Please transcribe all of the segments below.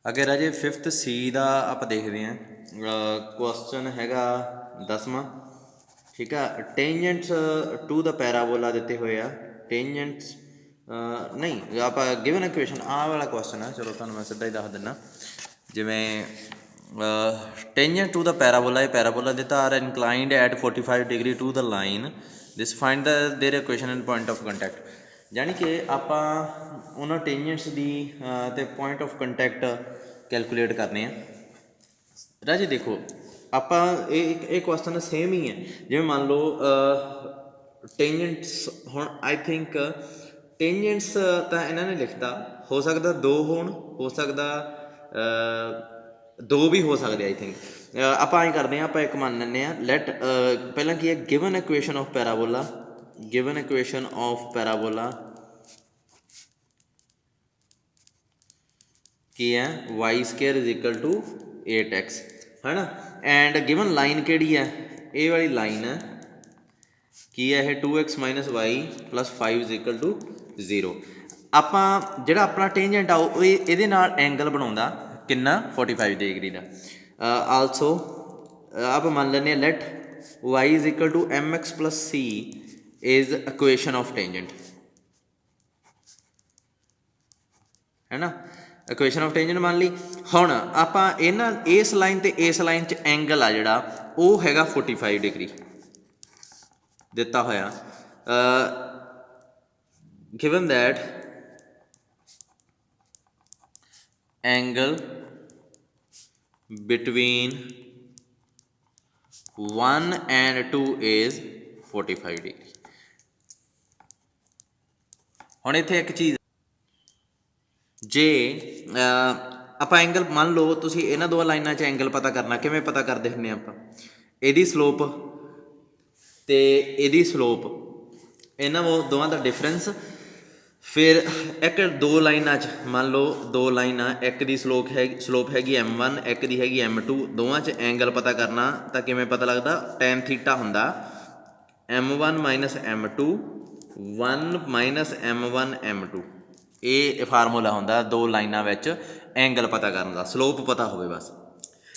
अगे राजे 5th सी का आप देखते हैं क्वेश्चन हैगा 10वां। ठीक है, टेंजेंट्स टू द पैराबोला दिते हुए आ। टेंजेंट्स नहीं आप गिवन इक्वेशन आ वाला क्वेश्चन है। चलो तुहानूं मैं सीधा ही दस दिना। जिमें tangent to the parabola, parabola दिता are inclined at 45 degree to the line, this find the their equation and point of contact. जानी कि आप उन्होंने टेंजेंट्स की तो पॉइंट ऑफ कंटैक्ट कैलकुलेट करने हैं। राजे देखो आप क्वेश्चन सेम ही है। जिमें मान लो टेंजेंट्स हुण आई थिंक टेंजेंट्स तो इन्होंने लिखता हो सकता दो हो सकता दो भी हो सकते आई थिंक। आप करते हैं, आप एक मान लें लैट पहला की है given equation of parabola, given equation of parabola की है Y square is equal to 8x है ना। एंड गिवन लाइन केड़ी है, ये वाली लाइन है की है 2x minus Y plus 5 is equal to 0। आप जोड़ा अपना टेंजेंट आओ ये एंगल बना किन्ना 45 डिग्री का। आलसो आप मान लें let Y is equal to mx plus C is equation of tangent है ना। इक्वेशन ऑफ टेंजेंट मान ली। हुण आपां इस लाइन ते इस लाइन च एंगल आ जिहड़ा वो हैगा 45 डिग्री दिता होया। Given that angle between 1 and 2 is 45 degree. हुण इत्थे एक चीज़ जे आप एंगल मान लो तुसीं इन्हां दो लाइनां च एंगल पता करना, किवें पता करदे हुंदे आपां, इहदी स्लोप ते इहदी स्लोप, इन्हां दोवां दा डिफरेंस। फिर एक दो लाइनां च मान लो दो लाइनां, एक दी स्लोप हैगी m1, एक दी हैगी m2, दोवां च एंगल पता करना तां किवें पता लगदा, टैन थीटा हुंदा m1 minus m2 1 minus m1 m2। ये फार्मूला होंदा दो लाइनां विच एंगल पता करने दा, स्लोप पता होवे बस।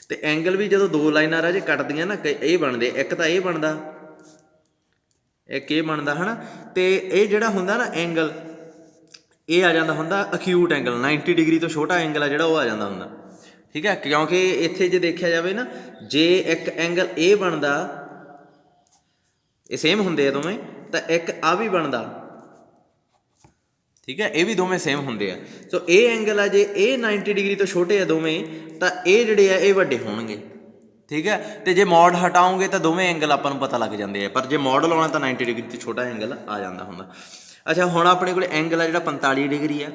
तो एंगल भी जो दो लाइनां राजे कटदियां ना, ये बनते एक तो ये बनता एक ये बनता है ना। तो ये जिहड़ा हुंदा ना एंगल ये आ जाता हुंदा अक्यूट एंगल, 90 डिग्री तो छोटा एंगल आ जिहड़ा वो आ जाता हुंदा। ठीक है, क्योंकि इत्थे जे देखा जाए ना, जे एक एंगल ए बनता ये सेम होंगे दोवें, तो एक आ भी बनता। ठीक है, ये भी दोवें सेम होंगे आ। सो ये एंगल आ जे ये 90 डिग्री तो छोटे आ दोवें, तो ये जिहड़े आ ये वड्डे होणगे। ठीक है, तो जे मॉड हटाओगे तो दोवें एंगल आपां नूं पता लग जाते हैं, पर जे मॉड लाउणा तो 90 डिग्री तो छोटा एंगल आ जाता हुंदा। अच्छा हुण अपने कोल एंगल आ जिहड़ा 45 डिग्री है।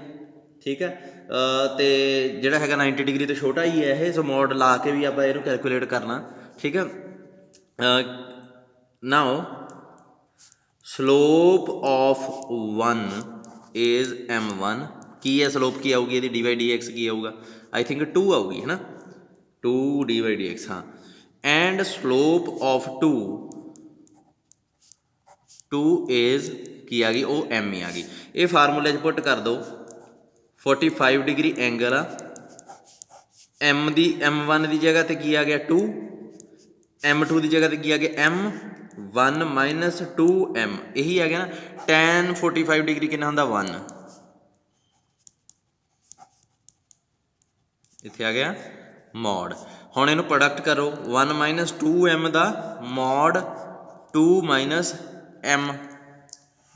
ठीक है, तो जिहड़ा हैगा 90 डिग्री तो छोटा ही है ये, सो मॉड ला के भी आपां इहनूं कैलकुलेट करना। ठीक है, now slope of 1 is m1 की है, स्लोप की आऊगी ये डी बाई डी एक्स की आऊगा, आई थिंक 2 आऊगी है ना, 2 डी बाई डी एक्स। हाँ, एंड स्लोप ऑफ 2 इज की आ गई वो m ही आ गई। ये फार्मूले च पुट कर दो, 45 डिग्री एंगल आ, m दी m1 की जगह तो की आ गया 2, m2 की जगह तो की आ गया m1 माइनस 2m, यही आ गया ना। tan 45 डिग्री कितना होंदा 1, इत्थे आ गया मॉड। हुण इहनूं प्रोडक्ट करो 1 माइनस 2m का मॉड 2 माइनस m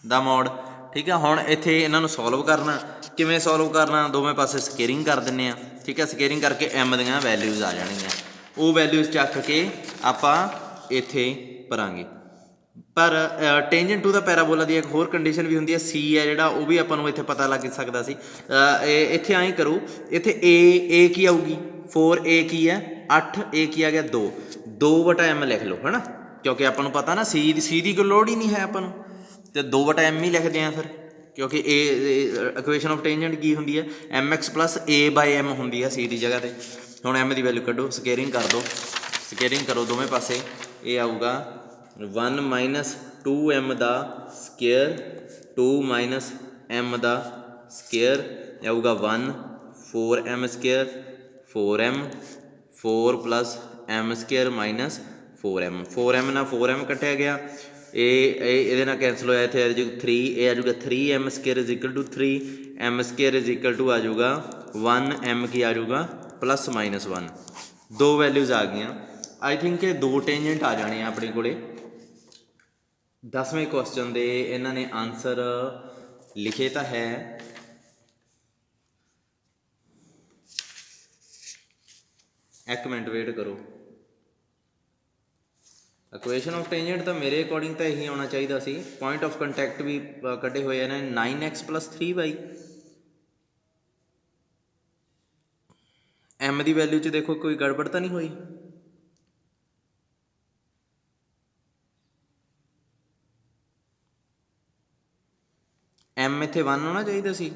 का मॉड। ठीक है, हुण इत्थे इन्हां नूं सॉल्व करना, किवें सॉल्व करना, दोवें पासे स्केयरिंग कर दिंदे आ। ठीक है, स्केयरिंग करके m दियां वैल्यूज़ आ जाणगीआं, वो वैल्यूज़ चक के आपां इत्थे भरांगे। पर टेंजेंट टू द पैराबोला की एक होर कंडीशन भी होंगी है, सी है जिहड़ा वो भी आपां नूं इत्थे पता लग सकदा सी। इत्थे ऐं करो, इत्थे ए की आऊगी 4a की है 8, ए की आ गया 2/m लिख लो है ना, क्योंकि आपां नूं पता ना सी की कोई लोड़ ही नहीं है आपां नूं, तो 2/m ही लिखते हैं फिर, क्योंकि ए इक्वेशन ऑफ टेंजेंट की होंगी है mx प्लस a/m होंगी है सी की जगह पर। हुण m की वैल्यू कड्डो, स्केयरिंग कर दो, स्केयरिंग करो दोवें पासे, ये आऊगा 1 माइनस 2m का स्केयर 2 माइनस m का स्केयर आऊगा 1, 4m square 4m 4 plus m square minus 4m 4m ਨਾਲ 4m ਕੱਟਿਆ ਗਿਆ ਇਹ ਇਹਦੇ ਨਾਲ ਕੈਂਸਲ ਹੋਇਆ ਇੱਥੇ ਆ ਜੂ 3 ਇਹ ਆ ਜੂਗਾ 3m square is equal to 3 m square is equal to ਆ ਜੂਗਾ 1m ਕੀ ਆ ਜੂਗਾ ਪਲੱਸ ਮਾਈਨਸ 1 ਦੋ ਵੈਲਿਊਜ਼ ਆ ਗਈਆਂ आई थिंक ये दो टेंजेंट आ जाने अपने को 10वें क्वेश्चन दे इन्होंने आंसर लिखे तो है एक मिनट वेट करो इक्वेशन ऑफ टेंजेंट तो मेरे अकॉर्डिंग तो यही होना चाहिए सी पॉइंट ऑफ कंटैक्ट भी कटे हुए हैं 9x प्लस 3y m की वैल्यू च देखो कोई गड़बड़ तो नहीं हुई m इत्थे 1 होना चाहिए सी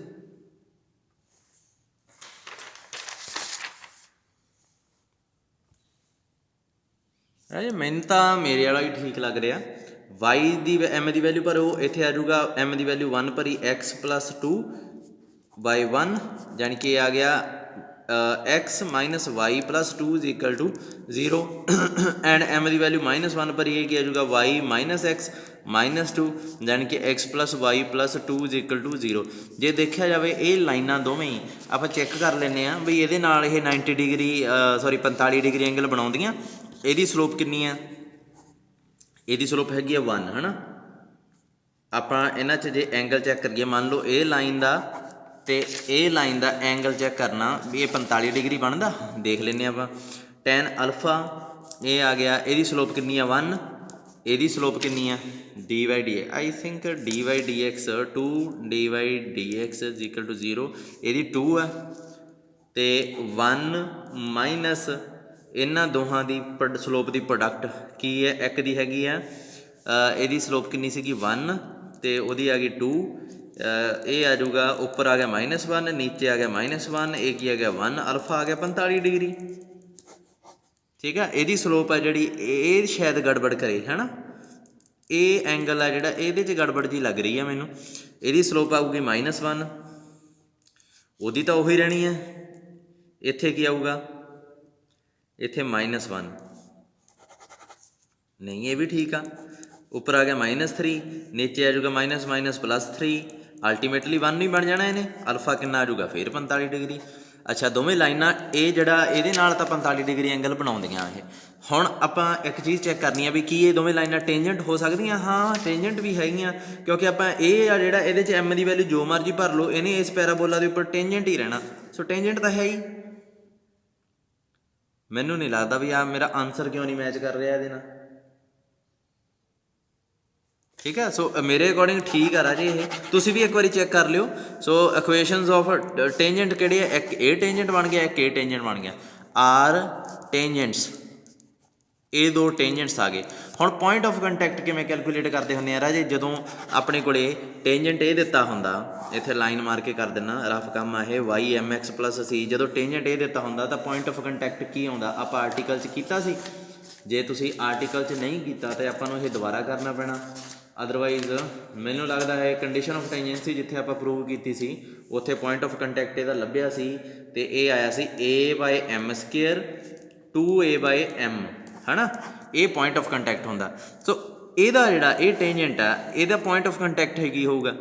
मैनू तो मेरे वाला ही ठीक लग रहा y की m की वैल्यू भरो इत्थे आ जाऊगा m की वैल्यू 1 भरी x प्लस 2 बाई 1 यानी कि आ गया x minus Y plus 2 is equal to 0 and m की वैल्यू माइनस 1 भरी है कि आ जाऊगा y माइनस x माइनस 2 यानी कि x plus Y plus 2 is equal to 0 जे देखा जाए ये लाइना दोवें ही आप चैक कर लें भी ये 90 डिग्री सॉरी 45 डिग्री एंगल बनाउंदियां ਇਹਦੀ ਸਲੋਪ ਕਿੰਨੀ ਆ ਇਹਦੀ ਸਲੋਪ ਹੈਗੀ ਆ 1 ਹੈ ਨਾ ਆਪਾਂ ਇਹਨਾਂ 'ਚ ਜੇ ਐਂਗਲ ਚੈੱਕ ਕਰੀਏ ਮੰਨ ਲਓ ਇਹ ਲਾਈਨ ਦਾ ਤੇ ਇਹ ਲਾਈਨ ਦਾ ਐਂਗਲ ਚੈੱਕ ਕਰਨਾ ਵੀ ਇਹ 45 ਡਿਗਰੀ ਬਣਦਾ ਦੇਖ ਲੈਂਦੇ ਆਪਾਂ tan ਅਲਫਾ ਇਹ ਆ ਗਿਆ ਇਹਦੀ ਸਲੋਪ ਕਿੰਨੀ ਆ 1 ਇਹਦੀ ਸਲੋਪ ਕਿੰਨੀ ਆ dy dx I think dy dx 2 dy dx is equal to 0 ਇਹਦੀ 2 ਆ ਤੇ 1 ਮਾਈਨਸ ਇਹਨਾਂ ਦੋਹਾਂ ਦੀ ਸਲੋਪ ਦੀ ਪ੍ਰੋਡਕਟ ਕੀ ਹੈ ਇੱਕ ਦੀ ਹੈਗੀ ਆ ਇਹਦੀ ਸਲੋਪ ਕਿੰਨੀ ਸੀਗੀ 1 ਤੇ ਉਹਦੀ ਆ ਗਈ 2 ਇਹ ਆ ਜਾਊਗਾ ਉੱਪਰ ਆ ਗਿਆ -1 ਨੀਚੇ ਆ ਗਿਆ -1 ਇਹ ਕੀ ਆ ਗਿਆ 1 ਅਲਫਾ ਆ ਗਿਆ 45 ਡਿਗਰੀ ਠੀਕ ਆ ਇਹਦੀ ਸਲੋਪ ਆ ਜਿਹੜੀ ਇਹ ਸ਼ਾਇਦ ਗੜਬੜ ਕਰੇ ਹੈ ਨਾ ਇਹ ਐਂਗਲ ਆ ਜਿਹੜਾ ਇਹਦੇ 'ਚ ਗੜਬੜ ਜੀ ਲੱਗ ਰਹੀ ਆ ਮੈਨੂੰ ਇਹਦੀ ਸਲੋਪ ਆਊਗੀ -1 ਉਹਦੀ ਤਾਂ ਉਹੀ ਰਹਿਣੀ ਹੈ ਇੱਥੇ ਕੀ ਆਊਗਾ इत्थे -1 नहीं ये भी ठीक आ उपर आ गया -3 नीचे आ जाऊगा माइनस प्लस 3 अल्टीमेटली 1 नहीं बन जाना इन्हें अल्फा कितना आ जाऊगा फिर 45 डिग्री अच्छा दोवें लाइना ये जड़ा ये 45 डिग्री एंगल बनाउंदियां हुण आपां एक चीज़ चैक करनी है भी की ये दोवें लाइना टेंजेंट हो सकदियां हाँ टेंजेंट भी हैगियां क्योंकि आपां ये आ जिहड़ा इहदे च m की वैल्यू जो मर्जी भर लो इन्हें इस पैराबोला के उपर टेंजेंट ही रहना सो टेंजेंट तो है ही मैनू नहीं लगता भी आ मेरा आंसर क्यों नहीं मैच कर रहा ये ठीक है सो मेरे अकॉर्डिंग ठीक है राजे ये तुसी भी एक बार चेक कर लियो सो इक्वेशनस ऑफ टेंजेंट किहड़े है एक ए टेंजेंट बन गया एक ए टेंजेंट बन गया आर टेंजेंट्स ये दो टेंजेंट्स आ गए हुण पॉइंट ऑफ कंटैक्ट किवें कैलकुलेट करते हुंदे आ राजे जदों अपने कोले टेंजेंट ये दिता हुंदा इत्थे लाइन मार के कर देना रफ काम आ ये वाई एम एक्स प्लस सी जो टेंजेंट ये दिता हुंदा तो पॉइंट ऑफ कंटैक्ट की आउंदा आपां आर्टिकल च कीता सी जे तुसीं आर्टिकल च नहीं कीता तो आपां नूं ये दोबारा करना पैना अदरवाइज मैनूं लगदा है कंडीशन ऑफ टेंजेंसी जिथे आपां प्रूव कीती सी उत्थे पॉइंट ऑफ कंटैक्ट इहदा लभ्या सी ते ये आया सी A by M square 2a by M है ना ये पॉइंट ऑफ कंटैक्ट होंदा सो ਇਹਦਾ ਜਿਹੜਾ ਇਹ टेंजेंट आ ਇਹਦਾ पॉइंट ऑफ कंटैक्ट है की होगा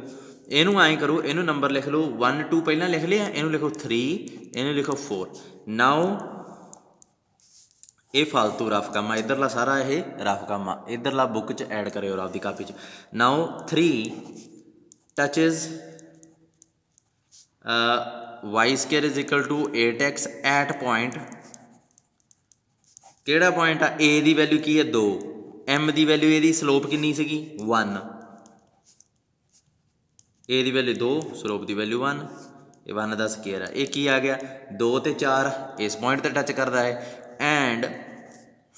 ਇਹਨੂੰ ਐਂ करो ਇਹਨੂੰ नंबर लिख लो 1 2 ਪਹਿਲਾਂ लिख लिया ਇਹਨੂੰ लिखो 3 ਇਹਨੂੰ लिखो 4 नाउ ये फालतू रफ काम आ इधरला सारा ये रफ काम आ इधरला बुक च ऐड करो आपकी कापी च now 3 touches y square is equal to 8x at point केड़ा पॉइंट आ ए दी वैल्यू की है 2 m दी वैल्यू ए दी स्लोप कितनी सीगी 1 ए दी वैल्यू 2 स्लोप दी वैल्यू 1 ये 1 का स्केयर है ये की आ गया 2 ते 4 इस पॉइंट ते टच कर रहा है and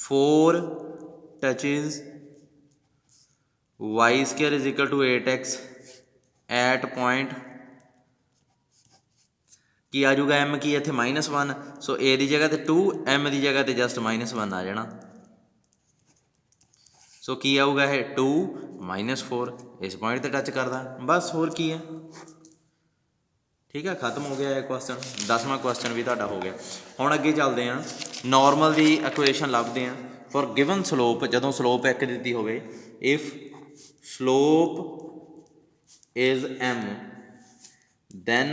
4 touches y square is equal to 8x at point की आ जाऊगा m की इत्थे -1 सो a की जगह ते 2 m की जगह ते जस्ट -1 आ जाना सो की आऊगा है 2 -4 इस पॉइंट ते टच करदा बस होर की है ठीक है, खत्म हो गया है क्वेश्चन। 10वां क्वेश्चन भी तुहाडा हो गया। हुण अगे चलते हैं, नॉर्मल की इक्वेशन लभदे हैं फॉर गिवन स्लोप, जदों स्लोप एक दिती होवे, if slope is m then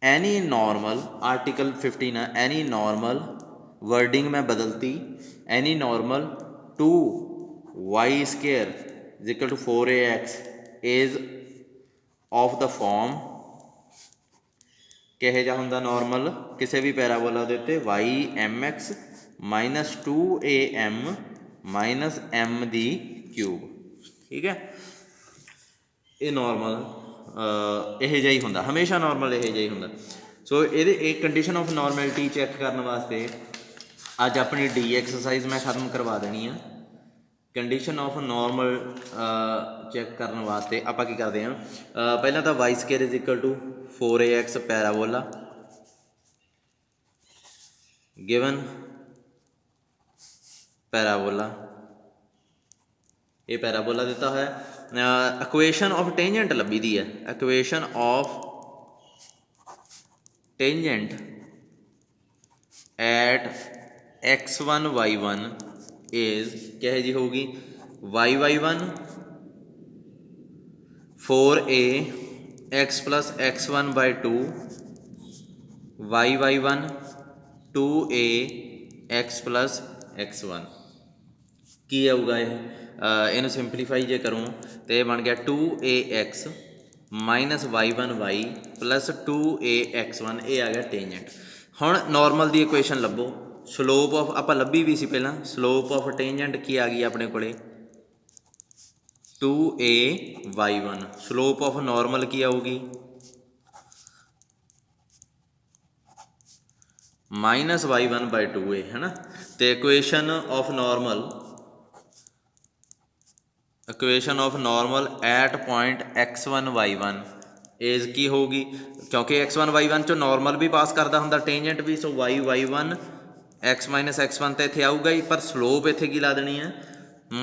any normal, article 15 है, any normal वर्डिंग मैं बदलती, any normal to y square is equal to 4ax is of the form किहे जा हुंदा नॉर्मल किसी भी पैराबोला दे उत्ते Y M X minus 2am minus m दी क्यूब। ठीक है, ये नॉर्मल यह जिहा ही हुंदा, हमेशा नॉर्मल यह जिहा ही हुंदा। सो ये एक कंडीशन ऑफ नॉर्मैलिटी चैक करने वास्ते अज अपनी डी एक्सरसाइज मैं खत्म करवा देनी है। कंडीशन ऑफ नॉर्मल चैक करने वास्ते आपां की करते हैं, पहला तो Y square is equal to 4ax parabola given parabola, ये पैराबोला दिता है। इक्वेशन ऑफ टेंजेंट लभी दी है, equation of tangent at x1 y1 is क्या जी होगी, y1 4a x plus x1 by 2 y1 2a x plus x1 की आऊगा इनू सिंपलीफाई जे करूँ तो यह बन गया 2ax minus y1y plus 2ax1, ये आ गया टेंजेंट। हुण नॉर्मल की इक्वेशन लभो, स्लोप ऑफ आप लभी भी सी पहला, स्लोप ऑफ टेंजेंट की आ गई अपने को 2ay1, स्लोप ऑफ नॉर्मल की आऊगी माइनस y1 बाई 2a, है ना। तो equation of normal, equation of normal at point x1 y1 is की होगी, क्योंकि x1 y1 चो नॉर्मल भी पास करता होंदा, टेंजेंट भी, सो y1 x माइनस x1 तो इत्थे आऊगा ही, पर स्लोप इत्थे की ला देनी है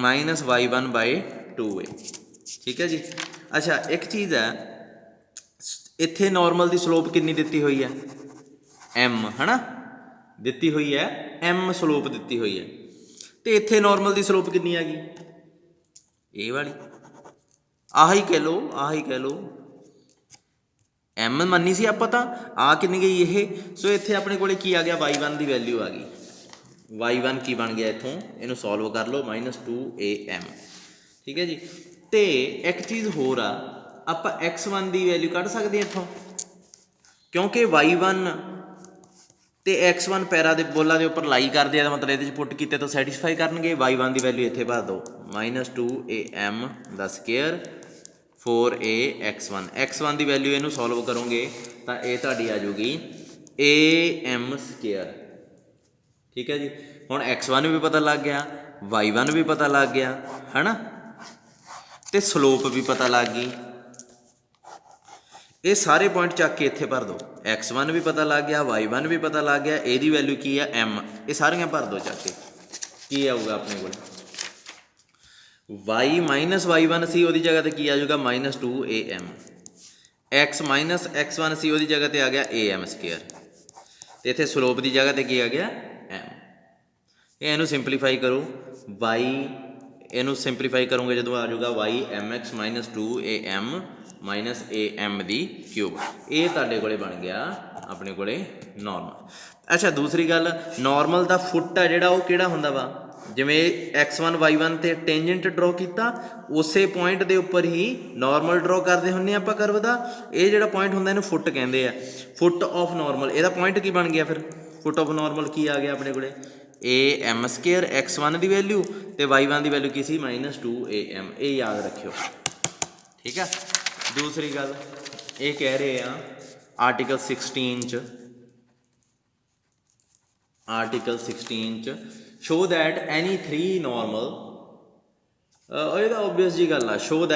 माइनस y1 बाई 2a। ठीक है जी। अच्छा एक चीज़ है, इत्थे नॉर्मल की स्लोप कितनी दिती हुई है, m, है ना, दिती हुई है m स्लोप दिती हुई है। तो इत्थे नॉर्मल की स्लोप कितनी आ गई, ये वाली, आही कह लो, आही कह लो, एम मन्नी सी आप तो आ कितनी गई ये। सो इत्थे अपने को की आ गया y1 की वैल्यू आ गई, y1 की बन गया इतों, इनू सॉल्व कर लो माइनस 2am। ठीक है जी। तो एक चीज़ होर आप x1 की वैल्यू कढ़ सकते हैं इतों, क्योंकि y1 तो x1 पैरा दे बोला के उपर लाई करते हैं, मतलब ये पुट किए तो सैटिस्फाई करनगे। y1 की वैल्यू इत्थे भर दो minus 2am the square 4ax1, x1 की वैल्यू इनू सॉल्व करोगे तो ये तुहाडी आ जाऊगी am स्केयर। ठीक है जी। हुण x1 भी पता लग गया, y1 भी पता लग गया, है ना, तो स्लोप भी पता लग गई। ये सारे पॉइंट चक के इत्थे भर दो, x1 भी पता लग गया, y1 भी पता लग गया, यदी वैल्यू की है m, ये सारियां भर दो चक के, की आऊगा अपने को y माइनस y1 सी उहदी जगह ते की आ जाऊगा minus 2am, x minus x1 सी उहदी जगह ते आ गया am स्केयर, तो इत्थे स्लोप की जगह ते की आ गया m। इनू सिंपलीफाई करो, y इनू सिंपलीफाई करोगे जो आ जाऊगा y mx minus 2am minus am the cube, ये तुहाडे कोले बन गया अपने कोले नॉर्मल। अच्छा दूसरी गल, नॉर्मल का फुट है जिहड़ा वो किहड़ा हुंदा वा, जिवें x1 y1 ते टेंजेंट ड्रॉ किया, उस पॉइंट के उपर ही नॉर्मल ड्रॉ करते हुंदे आपां कर्व दा, ये जिहड़ा पॉइंट हुंदा इहनूं फुट कहंदे आ, फुट ऑफ नॉर्मल। इहदा पॉइंट की बन गया फिर, फुट ऑफ नॉर्मल की आ गया अपने कोले am स्केयर x1 की वैल्यू तो y1 की वैल्यू की सी माइनस 2am, ये याद रखियो। ठीक है। दूसरी गल ये कह रहे हैं article 16 article 16 show that any three normal, ये तो ओबवियस जी गल है, show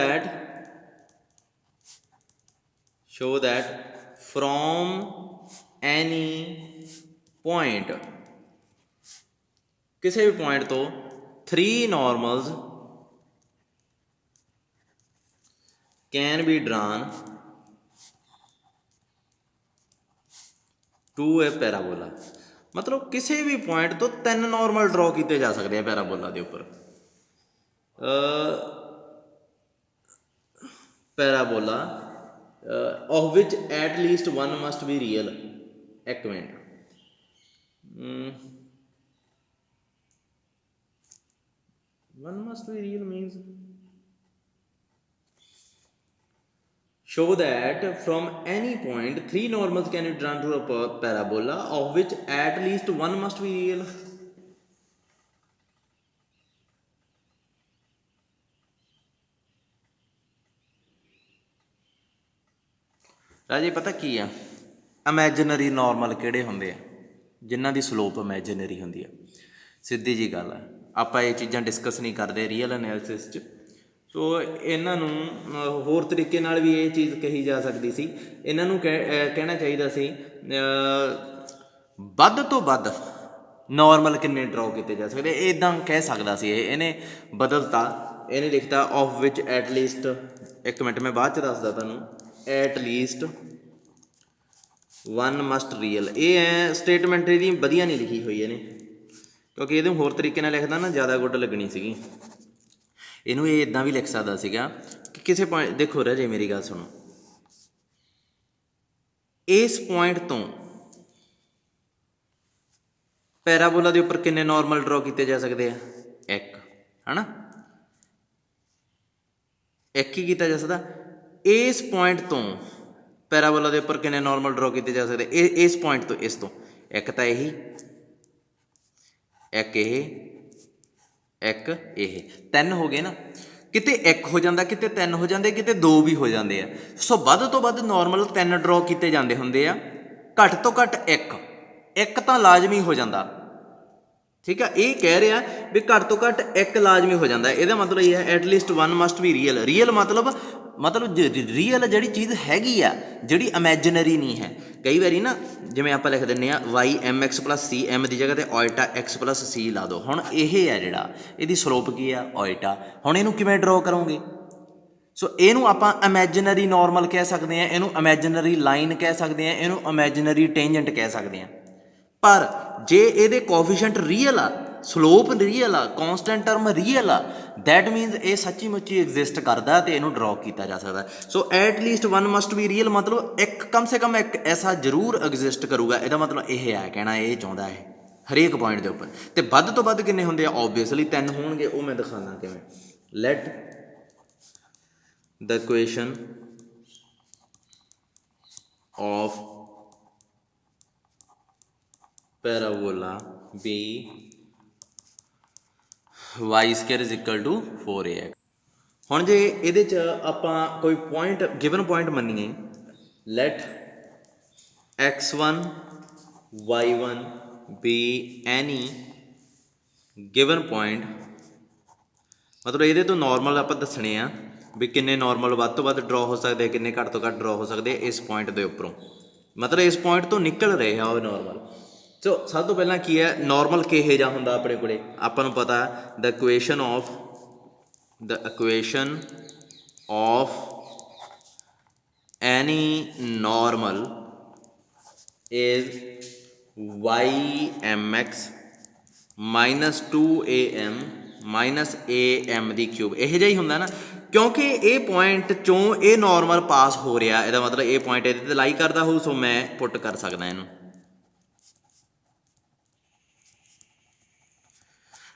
that from any point, किसी भी पॉइंट तो 3 नॉर्मल्स कैन बी ड्रान 2 ਹੈ ਪੈਰਾਬੋਲਾ। ਮਤਲਬ ਕਿਸੇ ਵੀ ਪੁਆਇੰਟ ਤੋਂ 3 ਨੋਰਮਲ ਡਰਾ ਕੀਤੇ ਜਾ ਸਕਦੇ ਆ ਪੈਰਾਬੋਲਾ ਦੇ ਉੱਪਰ। ਪੈਰਾਬੋਲਾ of which at least 1 must B real. ਇੱਕ minute, one must be real means show that from any point 3 normals can be drawn to a parabola of which at least one must be real। ਰਾਜੇ ਪਤਾ ਕੀ ਆ, ਇਮੈਜਨਰੀ normal ਕਿਹੜੇ ਹੁੰਦੇ ਆ? ਜਿਨ੍ਹਾਂ ਦੀ slope ਇਮੈਜਨਰੀ ਹੁੰਦੀ ਆ। ਸਿੱਧੀ ਜੀ ਗੱਲ ਆ, ਆਪਾਂ ਇਹ ਚੀਜ਼ਾਂ ਡਿਸਕਸ ਨਹੀਂ ਕਰਦੇ ਰੀਅਲ ਐਨਾਲਿਸਿਸ 'ਚ। ਸੋ ਇਹਨਾਂ ਨੂੰ ਹੋਰ ਤਰੀਕੇ ਨਾਲ ਵੀ ਇਹ ਚੀਜ਼ ਕਹੀ ਜਾ ਸਕਦੀ ਸੀ। ਇਹਨਾਂ ਨੂੰ ਕਹਿਣਾ ਚਾਹੀਦਾ ਸੀ ਵੱਧ ਤੋਂ ਵੱਧ ਨਾਰਮਲ ਕਿੰਨੇ ਡਰਾਅ ਕੀਤੇ ਜਾ ਸਕਦੇ, ਇੱਦਾਂ ਕਹਿ ਸਕਦਾ ਸੀ। ਇਹਨੇ ਬਦਲਤਾ, ਇਹਨੇ ਲਿਖਤਾ ਆਫ ਵਿਚ ਐਟ ਲੀਸਟ, ਇੱਕ ਮਿੰਟ ਮੈਂ ਬਾਅਦ 'ਚ ਦੱਸਦਾ ਤੁਹਾਨੂੰ, ਐਟ ਲੀਸਟ 1 ਮਸਟ ਰੀਅਲ। ਇਹ ਸਟੇਟਮੈਂਟ ਇਹਦੀ ਵਧੀਆ ਨਹੀਂ ਲਿਖੀ ਹੋਈ ਇਹਨੇ, ਕਿਉਂਕਿ ਇਹਦੇ ਹੋਰ ਤਰੀਕੇ ਨਾਲ ਲਿਖਦਾ ਨਾ ਜ਼ਿਆਦਾ ਗੁੱਡ ਲੱਗਣੀ ਸੀਗੀ। ਇਹਨੂੰ ਇਹ ਇੱਦਾਂ ਵੀ ਲਿਖ ਸਕਦਾ ਸੀਗਾ ਕਿ ਕਿਸੇ ਪੁਆਇੰਟ, ਦੇਖੋ ਰਾਜੇ ਮੇਰੀ ਗੱਲ ਸੁਣੋ, ਇਸ ਪੁਆਇੰਟ ਤੋਂ ਪੈਰਾਬੋਲਾ ਦੇ ਉੱਪਰ ਕਿੰਨੇ ਨਾਰਮਲ ਡਰਾ ਕੀਤੇ ਜਾ ਸਕਦੇ ਆ? 1, ਹੈ ਨਾ, 1 ਹੀ ਕੀਤਾ ਜਾ ਸਕਦਾ। ਇਸ ਪੁਆਇੰਟ ਤੋਂ ਪੈਰਾਬੋਲਾ ਦੇ ਉੱਪਰ ਕਿੰਨੇ ਨਾਰਮਲ ਡਰਾ ਕੀਤੇ ਜਾ ਸਕਦੇ? ਇਸ ਪੁਆਇੰਟ ਤੋਂ, ਇਸ ਤੋਂ ਇੱਕ ਤਾਂ ਇਹੀ, ਇੱਕ ਇਹ 3 ਹੋ ਗਏ ਨਾ। ਕਿਤੇ 1 ਹੋ ਜਾਂਦਾ, ਕਿਤੇ 3 ਹੋ ਜਾਂਦੇ, ਕਿਤੇ 2 ਵੀ ਹੋ ਜਾਂਦੇ ਆ। ਸੋ ਵੱਧ ਤੋਂ ਵੱਧ ਨਾਰਮਲ 3 ਡਰਾ ਕੀਤੇ ਜਾਂਦੇ ਹੁੰਦੇ ਆ, ਘੱਟ ਤੋਂ ਘੱਟ 1 ਤਾਂ ਲਾਜ਼ਮੀ ਹੋ ਜਾਂਦਾ। ਠੀਕ ਆ, ਇਹ ਕਹਿ ਰਿਹਾ ਵੀ ਘੱਟ ਤੋਂ ਘੱਟ 1 ਲਾਜ਼ਮੀ ਹੋ ਜਾਂਦਾ। ਇਹਦਾ ਮਤਲਬ ਇਹ ਹੈ at least 1 must be real. Real ਮਤਲਬ ਰੀਅਲ ਜਿਹੜੀ ਚੀਜ਼ ਹੈਗੀ ਆ, ਜਿਹੜੀ ਇਮੈਜਨਰੀ ਨਹੀਂ ਹੈ। ਕਈ ਵਾਰੀ ਨਾ ਜਿਵੇਂ ਆਪਾਂ ਲਿਖ ਦਿੰਦੇ ਹਾਂ ਵਾਈ ਐਮ ਐਕਸ ਪਲੱਸ ਸੀ, ਐਮ ਦੀ ਜਗ੍ਹਾ 'ਤੇ ਓਇਟਾ ਐਕਸ ਪਲੱਸ ਸੀ ਲਾ ਦਿਓ। ਹੁਣ ਇਹ ਹੈ ਜਿਹੜਾ, ਇਹਦੀ ਸਲੋਪ ਕੀ ਆ? ਓਇਟਾ। ਹੁਣ ਇਹਨੂੰ ਕਿਵੇਂ ਡਰਾ ਕਰੋਗੇ? ਸੋ ਇਹਨੂੰ ਆਪਾਂ ਇਮੈਜਨਰੀ ਨਾਰਮਲ ਕਹਿ ਸਕਦੇ ਹਾਂ, ਇਹਨੂੰ ਇਮੈਜਨਰੀ ਲਾਈਨ ਕਹਿ ਸਕਦੇ ਹਾਂ, ਇਹਨੂੰ ਇਮੈਜਨਰੀ ਟੇਂਜੈਂਟ ਕਹਿ ਸਕਦੇ ਹਾਂ। ਪਰ ਜੇ ਇਹਦੇ ਕੋਐਫੀਸ਼ੀਐਂਟ ਰੀਅਲ ਆ, ਸਲੋਪ ਰੀਅਲ ਆ, ਕੌਂਸਟੈਂਟ ਟਰਮ ਰੀਅਲ ਆ, ਦੈਟ ਮੀਨਸ ਇਹ ਸੱਚੀ ਮੁੱਚੀ ਐਗਜ਼ਿਸਟ ਕਰਦਾ ਅਤੇ ਇਹਨੂੰ ਡਰਾ ਕੀਤਾ ਜਾ ਸਕਦਾ। So at least 1 must be real ਮਤਲਬ ਕਮ ਸੇ ਕਮ 1 ਐਸਾ ਜ਼ਰੂਰ ਐਗਜ਼ਿਸਟ ਕਰੂਗਾ। ਇਹਦਾ ਮਤਲਬ ਇਹ ਹੈ, ਕਹਿਣਾ ਇਹ ਚਾਹੁੰਦਾ ਹੈ ਹਰੇਕ ਪੁਆਇੰਟ ਦੇ ਉੱਪਰ। ਅਤੇ ਵੱਧ ਤੋਂ ਵੱਧ ਕਿੰਨੇ ਹੁੰਦੇ ਆ? ਓਬਵੀਅਸਲੀ 3 ਹੋਣਗੇ। ਉਹ ਮੈਂ ਦਿਖਾਉਂਦਾ ਕਿਵੇਂ। Let the equation of parabola be y square is equal to 4ax। ਹੁਣ ਜੇ ਇਹਦੇ 'ਚ ਆਪਾਂ ਕੋਈ ਪੁਆਇੰਟ, ਗਿਵਨ ਪੁਆਇੰਟ ਮੰਨੀਏ, let x1 y1 be any given point, ਮਤਲਬ ਇਹਦੇ ਤੋਂ ਨਾਰਮਲ ਆਪਾਂ ਦੱਸਣੇ ਆ ਵੀ ਕਿੰਨੇ ਨਾਰਮਲ ਵੱਧ ਤੋਂ ਵੱਧ ਡਰਾ ਹੋ ਸਕਦੇ, ਕਿੰਨੇ ਘੱਟ ਤੋਂ ਘੱਟ ਡਰਾ ਹੋ ਸਕਦੇ ਇਸ ਪੁਆਇੰਟ ਦੇ ਉੱਪਰੋਂ। ਮਤਲਬ ਇਸ ਪੁਆਇੰਟ ਤੋਂ ਨਿਕਲ ਰਹੇ ਆ ਉਹ ਨਾਰਮਲ। ਸੋ ਸਭ ਤੋਂ ਪਹਿਲਾਂ ਕੀ ਹੈ, ਨਾਰਮਲ ਕਿਹੋ ਜਿਹਾ ਹੁੰਦਾ ਆਪਣੇ ਕੋਲੇ? ਆਪਾਂ ਨੂੰ ਪਤਾ the equation of any normal is y(mx) minus 2am minus am ਦੀ ਕਿਊਬ। ਇਹੋ ਜਿਹਾ ਹੀ ਹੁੰਦਾ ਨਾ, ਕਿਉਂਕਿ ਇਹ ਪੁਆਇੰਟ 'ਚੋਂ ਇਹ ਨਾਰਮਲ ਪਾਸ ਹੋ ਰਿਹਾ, ਇਹਦਾ ਮਤਲਬ ਇਹ ਪੁਆਇੰਟ ਇਹਦੇ 'ਤੇ ਲਾਈ ਕਰਦਾ ਹੋਊ। ਸੋ ਮੈਂ ਪੁੱਟ ਕਰ ਸਕਦਾ ਇਹਨੂੰ।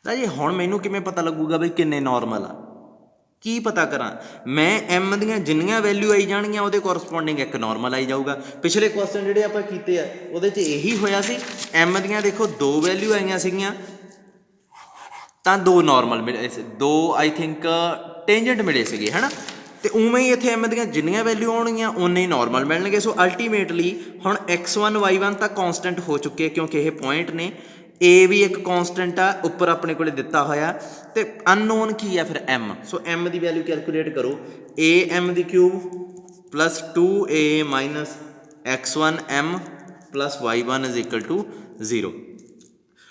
ਰਾਜੇ ਹੁਣ ਮੈਨੂੰ ਕਿਵੇਂ ਪਤਾ ਲੱਗੂਗਾ ਬਈ ਕਿੰਨੇ ਨਾਰਮਲ ਆ? ਕੀ ਪਤਾ ਕਰਾਂ ਮੈਂ? ਐਮ ਦੀਆਂ ਜਿੰਨੀਆਂ ਵੈਲਿਊ ਆਈ ਜਾਣਗੀਆਂ ਉਹਦੇ ਕੋਰਸਪੋਂਡਿੰਗ 1 ਨਾਰਮਲ ਆਈ ਜਾਊਗਾ। ਪਿਛਲੇ ਕੁਐਸਚਨ ਜਿਹੜੇ ਆਪਾਂ ਕੀਤੇ ਆ ਉਹਦੇ 'ਚ ਇਹੀ ਹੋਇਆ ਸੀ। ਐਮ ਦੀਆਂ ਦੇਖੋ 2 ਵੈਲਿਊ ਆਈਆਂ ਸੀਗੀਆਂ ਤਾਂ 2 ਨਾਰਮਲ ਮਿਲੇ, 2 ਆਈ ਥਿੰਕ ਟੇਂਜੈਂਟ ਮਿਲੇ ਸੀਗੇ, ਹੈ ਨਾ। ਅਤੇ ਉਵੇਂ ਹੀ ਇੱਥੇ ਐਮ ਦੀਆਂ ਜਿੰਨੀਆਂ ਵੈਲਿਊ ਆਉਣਗੀਆਂ ਉਨੇ ਹੀ ਨਾਰਮਲ ਮਿਲਣਗੇ। ਸੋ ਅਲਟੀਮੇਟਲੀ ਹੁਣ x1 y1 ਤਾਂ ਕੌਂਸਟੈਂਟ ਹੋ ਚੁੱਕੇ ਕਿਉਂਕਿ ਇਹ ਪੁਆਇੰਟ ਨੇ। ਏ ਵੀ ਇੱਕ ਕੌਂਸਟੈਂਟ ਆ, ਉੱਪਰ ਆਪਣੇ ਕੋਲ ਦਿੱਤਾ ਹੋਇਆ, ਅਤੇ ਅਨਨੋਨ ਕੀ ਆ ਫਿਰ m। ਸੋ m ਦੀ ਵੈਲਿਊ ਕੈਲਕੂਲੇਟ ਕਰੋ, am ਦੀ cube plus 2a minus x1m plus y1 is equal to 0।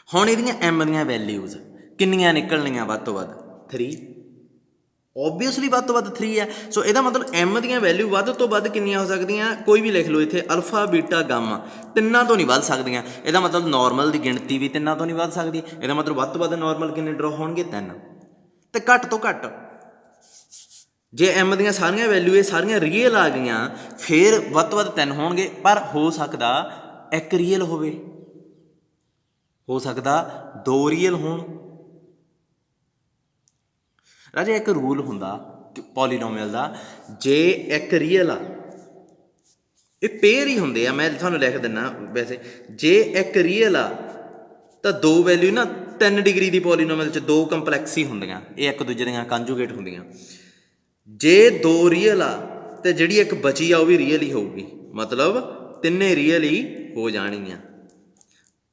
ਹੁਣ ਇਹਦੀਆਂ m ਦੀਆਂ ਵੈਲਿਊਜ਼ ਕਿੰਨੀਆਂ ਨਿਕਲਣੀਆਂ ਵੱਧ ਤੋਂ ਵੱਧ? 3। ਓਬਵੀਅਸਲੀ ਵੱਧ ਤੋਂ ਵੱਧ 3 ਹੈ। ਸੋ ਇਹਦਾ ਮਤਲਬ m ਦੀਆਂ ਵੈਲਿਊ ਵੱਧ ਤੋਂ ਵੱਧ ਕਿੰਨੀਆਂ ਹੋ ਸਕਦੀਆਂ, ਕੋਈ ਵੀ ਲਿਖ ਲਓ ਇੱਥੇ, ਅਲਫਾ ਬੀਟਾ ਗਾਮਾ, ਤਿੰਨਾਂ ਤੋਂ ਨਹੀਂ ਵੱਧ ਸਕਦੀਆਂ। ਇਹਦਾ ਮਤਲਬ ਨਾਰਮਲ ਦੀ ਗਿਣਤੀ ਵੀ ਤਿੰਨਾਂ ਤੋਂ ਨਹੀਂ ਵੱਧ ਸਕਦੀ। ਇਹਦਾ ਮਤਲਬ ਵੱਧ ਤੋਂ ਵੱਧ ਨਾਰਮਲ ਕਿੰਨੇ ਡਰਾ ਹੋਣਗੇ, 3, ਤੇ ਘੱਟ ਤੋਂ ਘੱਟ ਜੇ m ਦੀਆਂ ਸਾਰੀਆਂ ਵੈਲਿਊ ਇਹ ਸਾਰੀਆਂ ਰੀਅਲ ਆ ਗਈਆਂ ਫਿਰ ਵੱਧ ਤੋਂ ਵੱਧ 3 ਹੋਣਗੇ। ਪਰ ਹੋ ਸਕਦਾ ਇੱਕ ਰੀਅਲ ਹੋਵੇ, ਹੋ ਸਕਦਾ 2 ਰੀਅਲ ਹੋਣ। ਰਾਜੇ ਇੱਕ ਰੂਲ ਹੁੰਦਾ ਪੋਲੀਨੋਮੀਅਲ ਦਾ, ਜੇ ਇੱਕ ਰੀਅਲ ਆ, ਇਹ ਪੇਅਰ ਹੀ ਹੁੰਦੇ ਆ, ਮੈਂ ਤੁਹਾਨੂੰ ਲਿਖ ਦਿੰਦਾ ਵੈਸੇ, ਜੇ ਇੱਕ ਰੀਅਲ ਆ ਤਾਂ 2 ਵੈਲਿਊ ਨਾ 3 ਡਿਗਰੀ ਦੀ ਪੋਲੀਨੋਮੀਅਲ 'ਚ 2 ਕੰਪਲੈਕਸ ਹੀ ਹੁੰਦੀਆਂ, ਇਹ ਇੱਕ ਦੂਜੇ ਦੀਆਂ ਕੰਜੂਗੇਟ ਹੁੰਦੀਆਂ। ਜੇ 2 ਰੀਅਲ ਆ ਤੇ ਜਿਹੜੀ ਇੱਕ ਬਚੀ ਆ ਉਹ ਵੀ ਰੀਅਲ ਹੀ ਹੋਊਗੀ, ਮਤਲਬ ਤਿੰਨੇ ਰੀਅਲ ਹੀ ਹੋ ਜਾਣਗੀਆਂ।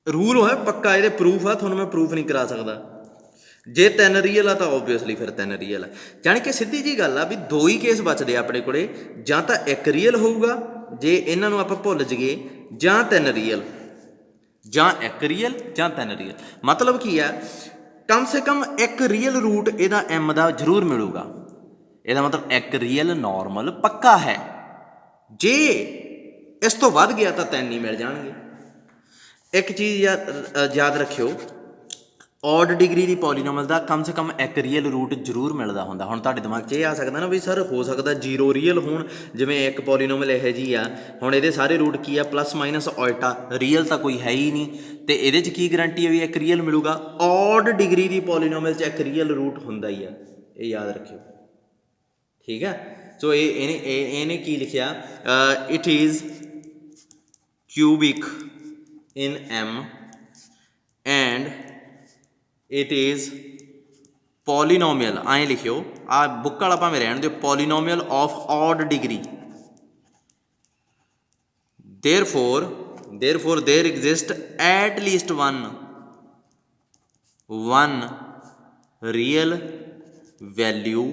ਰੂਲ ਹੋਇਆ ਪੱਕਾ, ਇਹਦੇ ਪ੍ਰੂਫ ਆ, ਤੁਹਾਨੂੰ ਮੈਂ ਪ੍ਰੂਫ ਨਹੀਂ ਕਰਾ ਸਕਦਾ। ਜੇ 3 ਰੀਅਲ ਆ ਤਾਂ ਓਬਵੀਅਸਲੀ ਫਿਰ 3 ਰੀਅਲ ਆ। ਜਾਣੀ ਕਿ ਸਿੱਧੀ ਜੀ ਗੱਲ ਆ ਵੀ 2 ਹੀ ਕੇਸ ਬਚਦੇ ਆ ਆਪਣੇ ਕੋਲੇ, ਜਾਂ ਤਾਂ ਇੱਕ ਰੀਅਲ ਹੋਊਗਾ ਜੇ ਇਹਨਾਂ ਨੂੰ ਆਪਾਂ ਭੁੱਲ ਜਾਈਏ, ਜਾਂ 3 ਰੀਅਲ, ਜਾਂ ਇੱਕ ਰੀਅਲ ਜਾਂ 3 ਰੀਅਲ। ਮਤਲਬ ਕੀ ਆ, ਕਮ ਸੇ ਕਮ ਇੱਕ ਰੀਅਲ ਰੂਟ ਇਹਦਾ m ਦਾ ਜ਼ਰੂਰ ਮਿਲੂਗਾ। ਇਹਦਾ ਮਤਲਬ ਇੱਕ ਰੀਅਲ ਨਾਰਮਲ ਪੱਕਾ ਹੈ। ਜੇ ਇਸ ਤੋਂ ਵੱਧ ਗਿਆ ਤਾਂ 3 ਹੀ ਮਿਲ ਜਾਣਗੇ। ਇੱਕ ਚੀਜ਼ ਯਾਦ ਰੱਖਿਓ, ਔਡ ਡਿਗਰੀ ਦੀ ਪੋਲੀਨੋਮੀਅਲ ਦਾ ਕਮ ਸੇ ਕਮ ਇੱਕ ਰੀਅਲ ਰੂਟ ਜ਼ਰੂਰ ਮਿਲਦਾ ਹੁੰਦਾ। ਹੁਣ ਤੁਹਾਡੇ ਦਿਮਾਗ 'ਚ ਇਹ ਆ ਸਕਦਾ ਨਾ ਵੀ ਸਰ ਹੋ ਸਕਦਾ 0 ਰੀਅਲ ਹੋਣ, ਜਿਵੇਂ ਇੱਕ ਪੋਲੀਨੋਮੀਅਲ ਇਹੋ ਜਿਹੀ ਆ, ਹੁਣ ਇਹਦੇ ਸਾਰੇ ਰੂਟ ਕੀ ਆ, ਪਲੱਸ ਮਾਈਨਸ ਉਲਟਾ, ਰੀਅਲ ਤਾਂ ਕੋਈ ਹੈ ਹੀ ਨਹੀਂ, ਤੇ ਇਹਦੇ 'ਚ ਕੀ ਗਰੰਟੀ ਹੈ ਵੀ ਇੱਕ ਰੀਅਲ ਮਿਲੂਗਾ। ਔਡ ਡਿਗਰੀ ਦੀ ਪੋਲੀਨੋਮੀਅਲ 'ਚ ਇੱਕ ਰੀਅਲ ਰੂਟ ਹੁੰਦਾ ਹੀ ਆ, ਇਹ ਯਾਦ ਰੱਖਿਓ, ਠੀਕ ਹੈ। ਸੋ ਇਹਨੇ ਕੀ ਲਿਖਿਆ, it is cubic in m and it is polynomial, ਐਂ ਲਿਖਿਓ, ਆ ਬੁੱਕ ਵਾਲਾ ਭਾਵੇਂ ਰਹਿਣ ਦਿਓ, polynomial of odd degree. therefore there exist at least one real value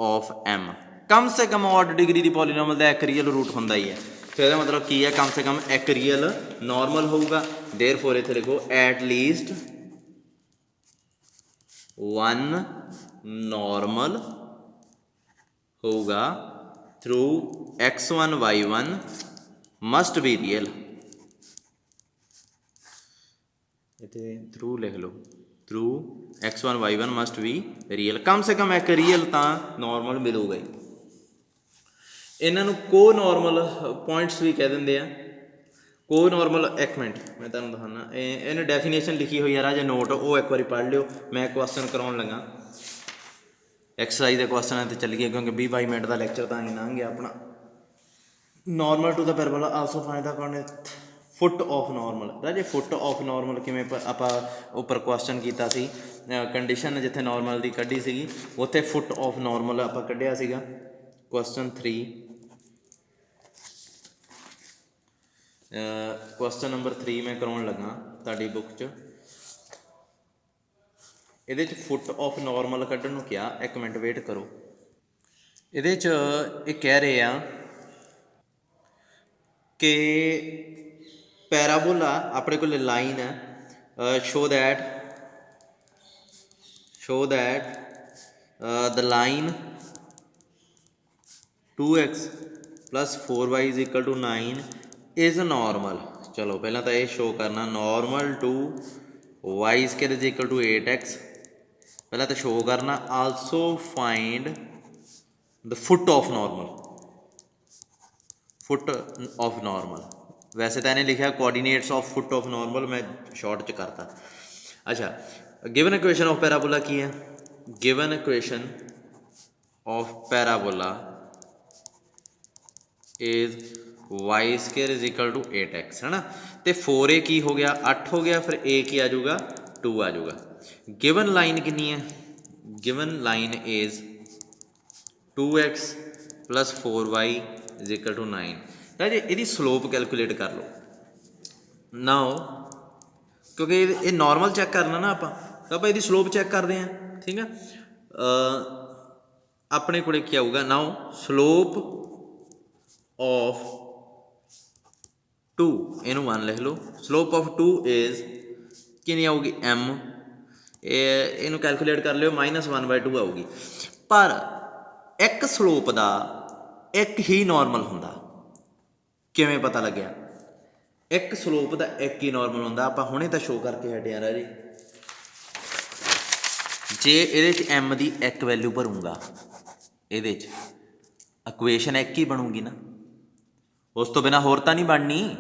of m। ਕਮ ਸੇ ਕਮ ਔਡ ਡਿਗਰੀ ਦੀ ਪੋਲੀਨੋਮੀਅਲ ਦਾ ਇੱਕ ਰੀਅਲ ਰੂਟ ਹੁੰਦਾ ਹੀ ਹੈ। ਫਿਰ ਇਹਦਾ ਮਤਲਬ ਕੀ ਹੈ, ਕਮ ਸੇ ਕਮ ਇੱਕ ਰੀਅਲ ਨਾਰਮਲ ਹੋਊਗਾ। therefore ਇੱਥੇ ਲਿਖੋ at least one normal ਹੋਊਗਾ through x1 y1 must be real। ਇੱਥੇ ਥਰੂ ਲਿਖ ਲਓ, through x1 y1 must be real। ਕਮ ਸੇ ਕਮ ਇੱਕ ਰੀਅਲ ਤਾਂ ਨਾਰਮਲ ਮਿਲੂਗਾ ਹੀ। ਇਹਨਾਂ ਨੂੰ ਕੋ ਨਾਰਮਲ ਪੁਆਇੰਟਸ ਵੀ ਕਹਿ ਦਿੰਦੇ ਆ। ਕੋ ਨਾਰਮਲ, ਇੱਕ ਮਿੰਟ ਮੈਂ ਤੁਹਾਨੂੰ ਦਿਖਾਉਂਦਾ, ਇਹਨੇ ਡੈਫੀਨੇਸ਼ਨ ਲਿਖੀ ਹੋਈ ਆ ਰਾਜੇ, ਨੋਟ, ਉਹ ਇੱਕ ਵਾਰੀ ਪੜ੍ਹ ਲਿਓ। ਮੈਂ ਕੁਐਸਚਨ ਕਰਾਉਣ ਲੱਗਾ, ਐਕਸਰਸਾਈਜ਼ ਦੇ ਕੁਐਸਚਨਾਂ 'ਤੇ ਚੱਲੀਏ ਕਿਉਂਕਿ 20-22 ਮਿੰਟ ਦਾ ਲੈਕਚਰ ਤਾਂ ਹੀ ਲੰਘ ਗਿਆ ਆਪਣਾ। Normal to the parabola also find the coordinate foot of normal. ਰਾਜੇ ਫੁੱਟ ਆਫ ਨਾਰਮਲ ਕਿਵੇਂ ਆਪਾਂ ਉੱਪਰ ਕੁਐਸਚਨ ਕੀਤਾ ਸੀ, ਕੰਡੀਸ਼ਨ ਜਿੱਥੇ ਨਾਰਮਲ ਦੀ ਕੱਢੀ ਸੀਗੀ ਉੱਥੇ ਫੁੱਟ ਆਫ ਨਾਰਮਲ ਆਪਾਂ ਕੱਢਿਆ ਸੀਗਾ। ਕੁਐਸਚਨ 3, ਕੁਐਸਚਨ ਨੰਬਰ 3 ਮੈਂ ਕਰਾਉਣ ਲੱਗਾ ਤੁਹਾਡੀ ਬੁੱਕ 'ਚ। ਇਹਦੇ 'ਚ ਫੁੱਟ ਆਫ ਨਾਰਮਲ ਕੱਢਣ ਨੂੰ ਕਿਹਾ, ਇੱਕ ਮਿੰਟ ਵੇਟ ਕਰੋ। ਇਹਦੇ 'ਚ ਇਹ ਕਹਿ ਰਹੇ ਆ ਕਿ ਪੈਰਾਬੋਲਾ ਆਪਣੇ ਕੋਲ ਲਾਈਨ ਹੈ, show that the line 2x plus 4y is equal to 9 is normal। ਚਲੋ ਪਹਿਲਾਂ ਤਾਂ ਇਹ ਸ਼ੋ ਕਰਨਾ, normal to y square is equal to 8x, ਪਹਿਲਾਂ ਤਾਂ ਸ਼ੋ ਕਰਨਾ। Also find the foot of normal. ਵੈਸੇ ਤਾਂ ਇਹਨੇ ਲਿਖਿਆ coordinates of foot of normal, ਮੈਂ ਸ਼ਾਰਟ 'ਚ ਕਰਤਾ। ਅੱਛਾ, ਗਿਵਨ ਇਕੁਏਸ਼ਨ ਆਫ ਪੈਰਾਬੋਲਾ ਕੀ ਹੈ? Given equation of parabola is y square is equal to 8x, ਹੈ ਨਾ। ਅਤੇ 4a ਕੀ ਹੋ ਗਿਆ, 8 ਹੋ ਗਿਆ, ਫਿਰ a ਕੀ ਆ ਜਾਊਗਾ, 2 ਆ ਜਾਊਗਾ। ਗਿਵਨ ਲਾਈਨ ਕਿੰਨੀ ਹੈ? Given line is 2x plus 4y is equal to 9। ਤਾਂ ਜੀ ਇਹਦੀ ਸਲੋਪ ਕੈਲਕੂਲੇਟ ਕਰ ਲਓ ਨਾਓ, ਕਿਉਂਕਿ ਇਹ ਨਾਰਮਲ ਚੈੱਕ ਕਰਨਾ ਨਾ ਆਪਾਂ, ਤਾਂ ਆਪਾਂ ਇਹਦੀ ਸਲੋਪ ਚੈੱਕ ਕਰਦੇ ਹਾਂ, ਠੀਕ ਆ। ਆਪਣੇ ਕੋਲ ਕੀ ਆਊਗਾ ਨਾਓ, ਸਲੋਪ ਆਫ 2, ਇਹਨੂੰ 1 ਲਿਖ ਲਓ। ਸਲੋਪ ਆਫ 2 ਇਜ਼ ਕਿੰਨੀ ਆਊਗੀ, m, ਇਹਨੂੰ ਕੈਲਕੂਲੇਟ ਕਰ ਲਿਓ, -1/2 ਆਊਗੀ। पर एक ਸਲੋਪ ਦਾ ਇੱਕ ਹੀ ਨਾਰਮਲ ਹੁੰਦਾ। ਕਿਵੇਂ ਪਤਾ ਲੱਗਿਆ? ਇੱਕ ਸਲੋਪ ਦਾ ਇੱਕ ਹੀ ਨਾਰਮਲ ਹੁੰਦਾ। ਆਪਾਂ ਹੁਣੇ ਤਾਂ ਸ਼ੋ ਕਰਕੇ ਹਟੇ ਆ ਰਾਜੇ। ਜੇ ਇਹਦੇ 'ਚ ਐਮ ਦੀ ਇੱਕ ਵੈਲਿਊ ਭਰੂੰਗਾ, ਇਹਦੇ 'ਚ ਇਕੁਏਸ਼ਨ ਇੱਕ ਹੀ ਬਣੂਗੀ ਨਾ, ਉਸ ਤੋਂ ਬਿਨਾਂ ਹੋਰ ਤਾਂ ਨਹੀਂ ਬਣਨੀ।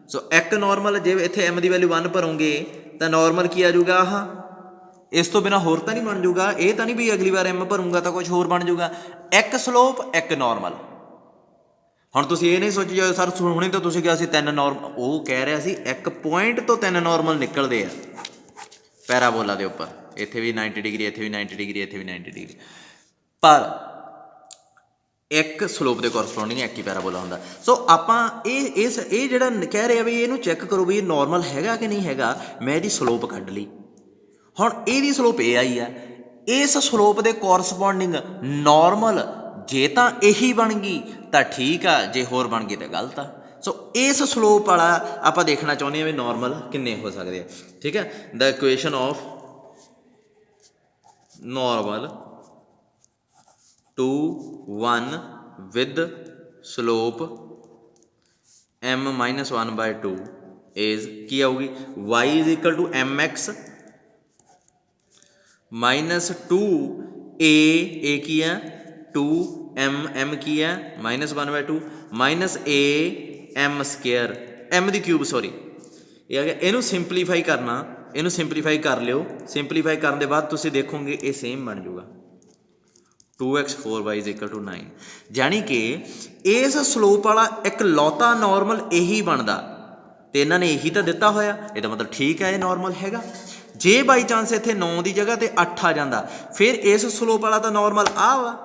ਸੋ ਇੱਕ ਨਾਰਮਲ, ਜੇ ਇੱਥੇ ਐਮ ਦੀ ਵੈਲਿਊ 1 ਭਰੋਂਗੇ ਤਾਂ ਨਾਰਮਲ ਕੀ ਆ ਜਾਊਗਾ? ਆਹ। ਇਸ ਤੋਂ ਬਿਨਾਂ ਹੋਰ ਤਾਂ ਨਹੀਂ ਬਣ ਜਾਊਗਾ। ਇਹ ਤਾਂ ਨਹੀਂ ਵੀ ਅਗਲੀ ਵਾਰ ਐਮ ਭਰੂੰਗਾ ਤਾਂ ਕੁਛ ਹੋਰ ਬਣ ਜਾਊਗਾ। ਇੱਕ ਸਲੋਪ ਇੱਕ ਨਾਰਮਲ। ਹੁਣ ਤੁਸੀਂ ਇਹ ਨਹੀਂ ਸੋਚੀ ਜਾਓ ਸਰ ਹੁਣੇ ਤਾਂ ਤੁਸੀਂ ਕਿਹਾ ਸੀ 3 ਨਾਰਮਲ। ਉਹ ਕਹਿ ਰਿਹਾ ਸੀ ਇੱਕ ਪੁਆਇੰਟ ਤੋਂ 3 ਨਾਰਮਲ ਨਿਕਲਦੇ ਆ ਪੈਰਾਬੋਲਾ ਦੇ ਉੱਪਰ। ਇੱਥੇ ਵੀ 90 ਡਿਗਰੀ, ਇੱਥੇ ਵੀ 90 ਡਿਗਰੀ, ਇੱਥੇ ਵੀ 90 ਡਿਗਰੀ, ਪਰ ਇੱਕ ਸਲੋਪ ਦੇ ਕੋਰਸਪੋਂਡਿੰਗ ਇੱਕ ਹੀ ਪੈਰਾਬੋਲਾ ਹੁੰਦਾ। ਸੋ ਆਪਾਂ ਇਹ ਜਿਹੜਾ ਕਹਿ ਰਿਹਾ ਵੀ ਇਹਨੂੰ ਚੈੱਕ ਕਰੋ ਵੀ ਇਹ ਨਾਰਮਲ ਹੈਗਾ ਕਿ ਨਹੀਂ ਹੈਗਾ। ਮੈਂ ਇਹਦੀ ਸਲੋਪ ਕੱਢ ਲਈ। ਹੁਣ ਇਹਦੀ ਸਲੋਪ ਇਹ ਆਈ ਆ। ਇਸ ਸਲੋਪ ਦੇ ਕੋਰਸਪੋਂਡਿੰਗ ਨਾਰਮਲ ਜੇ ਤਾਂ ਇਹੀ ਬਣ ਗਈ ਤਾਂ ਠੀਕ ਆ, ਜੇ ਹੋਰ ਬਣ ਗਈ ਤਾਂ ਗਲਤ ਆ। ਸੋ ਇਸ ਸਲੋਪ ਵਾਲਾ ਆਪਾਂ ਦੇਖਣਾ ਚਾਹੁੰਦੇ ਹਾਂ ਵੀ ਨਾਰਮਲ ਕਿੰਨੇ ਹੋ ਸਕਦੇ ਆ। ਠੀਕ ਹੈ, the equation of normal to 1 with slope m-1/2 is ਕੀ ਆਊਗੀ? y is equal to mx minus 2a, a ਕੀ ਆ 2m, m ਕੀ ਆ -1/2 minus a m square, m the cube sorry ਇਹ ਆ ਗਿਆ। ਇਹਨੂੰ ਸਿੰਪਲੀਫਾਈ ਕਰਨਾ, ਇਹਨੂੰ ਸਿੰਪਲੀਫਾਈ ਕਰ ਲਿਓ। ਸਿੰਪਲੀਫਾਈ ਕਰਨ ਦੇ ਬਾਅਦ ਤੁਸੀਂ ਦੇਖੋਗੇ ਇਹ ਸੇਮ ਬਣ ਜਾਊਗਾ 2x 4y is equal to 9। ਜਾਣੀ ਕਿ ਇਸ ਸਲੋਪ ਵਾਲਾ ਇੱਕ ਲੌਤਾ ਨਾਰਮਲ ਇਹੀ ਬਣਦਾ ਤੇ ਇਹਨਾਂ ਨੇ ਇਹੀ ਤਾਂ ਦਿੱਤਾ ਹੋਇਆ। ਇਹਦਾ ਮਤਲਬ ਠੀਕ ਹੈ ਇਹ ਨਾਰਮਲ ਹੈਗਾ। ਜੇ ਬਾਈ ਚਾਂਸ ਇੱਥੇ 9 ਦੀ ਜਗ੍ਹਾ ਤੇ 8 ਆ ਜਾਂਦਾ ਫਿਰ ਇਸ ਸਲੋਪ ਵਾਲਾ ਤਾਂ ਨਾਰਮਲ ਆ ਵਾ।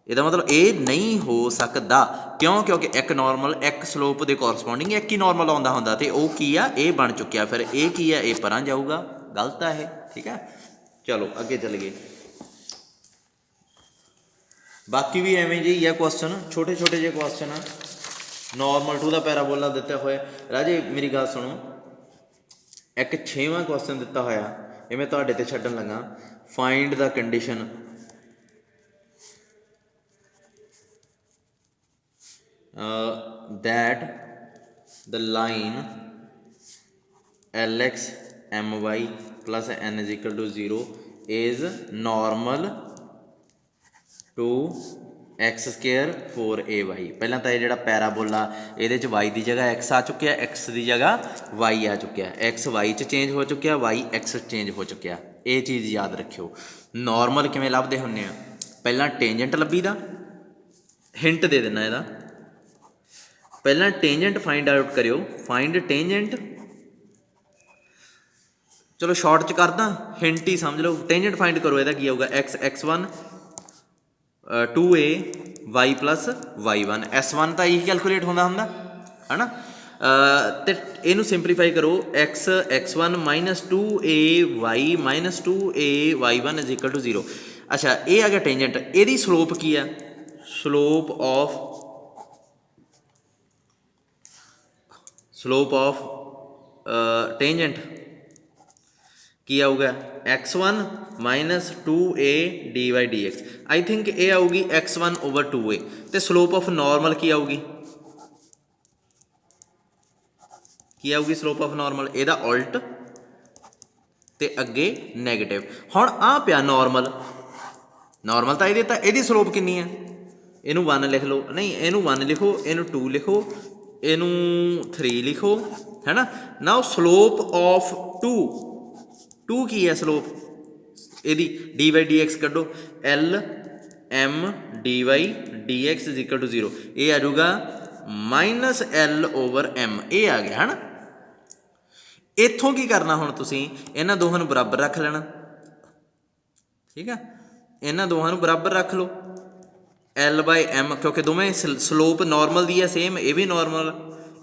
ਇਹਦਾ ਮਤਲਬ ਇਹ ਨਹੀਂ ਹੋ ਸਕਦਾ। ਕਿਉਂ? ਕਿਉਂਕਿ ਇੱਕ ਨਾਰਮਲ ਇੱਕ ਸਲੋਪ ਦੇ ਕੋਰਸਪੋਂਡਿੰਗ ਇੱਕ ਹੀ ਨਾਰਮਲ ਆਉਂਦਾ ਹੁੰਦਾ ਤੇ ਉਹ ਕੀ ਆ? ਇਹ ਬਣ ਚੁੱਕਿਆ। ਫਿਰ ਇਹ ਕੀ ਆ? ਇਹ ਪਰਾਂ ਜਾਊਗਾ। ਗਲਤ ਆ ਇਹ। ਠੀਕ ਹੈ, ਚਲੋ ਅੱਗੇ ਚੱਲ ਗਏ। ਬਾਕੀ ਵੀ ਐਵੇਂ ਜਿਹੀ ਆ ਕੁਐਸਚਨ, ਛੋਟੇ ਛੋਟੇ ਜਿਹੇ ਕੁਐਸਚਨ ਆ। ਨਾਰਮਲ ਟੂ ਦਾ ਪੈਰਾਬੋਲਾ ਦਿੱਤਾ ਹੋਇਆ। ਰਾਜੇ ਮੇਰੀ ਗੱਲ ਸੁਣੋ, ਇੱਕ 6ਵਾਂ ਕੁਐਸਚਨ ਦਿੱਤਾ ਹੋਇਆ, ਇਹ ਮੈਂ ਤੁਹਾਡੇ ਤੇ ਛੱਡਣ ਲੱਗਾ। Find the condition that the line lx my plus n is equal to 0 is normal to x square 4ay। ਪਹਿਲਾਂ ਤਾਂ ਇਹ ਜਿਹੜਾ ਪੈਰਾਬੋਲਾ ਇਹਦੇ 'ਚ y ਦੀ ਜਗ੍ਹਾ x ਆ ਚੁੱਕਿਆ, x ਦੀ ਜਗ੍ਹਾ y ਆ ਚੁੱਕਿਆ, x y 'ਚ ਚੇਂਜ ਹੋ ਚੁੱਕਿਆ, y x 'ਚ ਚੇਂਜ ਹੋ ਚੁੱਕਿਆ। ਇਹ ਚੀਜ਼ ਯਾਦ ਰੱਖਿਓ। ਨਾਰਮਲ ਕਿਵੇਂ ਲੱਭਦੇ ਹੁੰਦੇ ਆ? ਪਹਿਲਾਂ ਟੇਂਜੈਂਟ ਲੱਭੀ ਦਾ, ਹਿੰਟ ਦੇ ਦਿੰਦਾ ਇਹਦਾ। ਪਹਿਲਾਂ ਟੇਂਜੈਂਟ ਫਾਈਂਡ ਆਊਟ ਕਰਿਓ। ਫਾਈਂਡ ਟੇਂਜੈਂਟ, ਚਲੋ ਸ਼ਾਰਟ 'ਚ ਕਰਦਾ, ਹਿੰਟ ਹੀ ਸਮਝ ਲਓ। ਟੇਂਜੈਂਟ ਫਾਈਂਡ ਕਰੋ, ਇਹਦਾ ਕੀ ਆਊਗਾ? x1 2a y plus y1 s1 ਤਾਂ ਇਹੀ ਕੈਲਕੂਲੇਟ ਹੁੰਦਾ ਹੈ ਨਾ। ਅਤੇ ਇਹਨੂੰ ਸਿੰਪਲੀਫਾਈ ਕਰੋ। x1 -2a y -2a y1 is equal to 0। ਅੱਛਾ, ਇਹ ਆ ਗਿਆ ਟੇਂਜੈਂਟ। ਇਹਦੀ ਸਲੋਪ ਕੀ ਆ? ਸਲੋਪ ਆਫ ਟੇਂਜੈਂਟ ਕੀ ਆਊਗਾ? x1 -2a dy dx। I think ਇਹ ਆਊਗੀ x1/2a। ਅਤੇ ਸਲੋਪ ਆਫ ਨਾਰਮਲ ਕੀ ਆਊਗੀ? ਕੀ ਆਊਗੀ ਸਲੋਪ ਆਫ ਨਾਰਮਲ? ਇਹਦਾ ਉਲਟ ਤੇ ਅੱਗੇ ਨੈਗੇਟਿਵ। ਹੁਣ ਆਹ ਪਿਆ ਨਾਰਮਲ, ਨਾਰਮਲ ਤਾਂ ਇਹਦੇ, ਤਾਂ ਇਹਦੀ ਸਲੋਪ ਕਿੰਨੀ ਹੈ? ਇਹਨੂੰ 1 ਲਿਖ ਲਓ, ਨਹੀਂ ਇਹਨੂੰ 1 ਲਿਖੋ, ਇਹਨੂੰ 2 ਲਿਖੋ, ਇਹਨੂੰ 3 ਲਿਖੋ, ਹੈ ਨਾ। ਨਾਓ ਸਲੋਪ ਆਫ 2 ਕੀ ਹੈ? ਸਲੋਪ ਇਹਦੀ dy dx ਕੱਢੋ, l m dy dx is equal to 0। ਇਹ ਆ ਜਾਊਗਾ -l/m। ਇਹ ਆ ਗਿਆ ਹੈ ਨਾ। ਇੱਥੋਂ ਕੀ ਕਰਨਾ ਹੁਣ? ਤੁਸੀਂ ਇਹਨਾਂ ਦੋਹਾਂ ਨੂੰ ਬਰਾਬਰ ਰੱਖ ਲੈਣਾ। ਠੀਕ ਆ, ਇਹਨਾਂ ਦੋਹਾਂ ਨੂੰ ਬਰਾਬਰ ਰੱਖ ਲਓ l/m, ਕਿਉਂਕਿ ਦੋਵੇਂ ਸਲੋਪ ਨਾਰਮਲ ਦੀ ਹੈ ਸੇਮ। ਇਹ ਵੀ ਨਾਰਮਲ,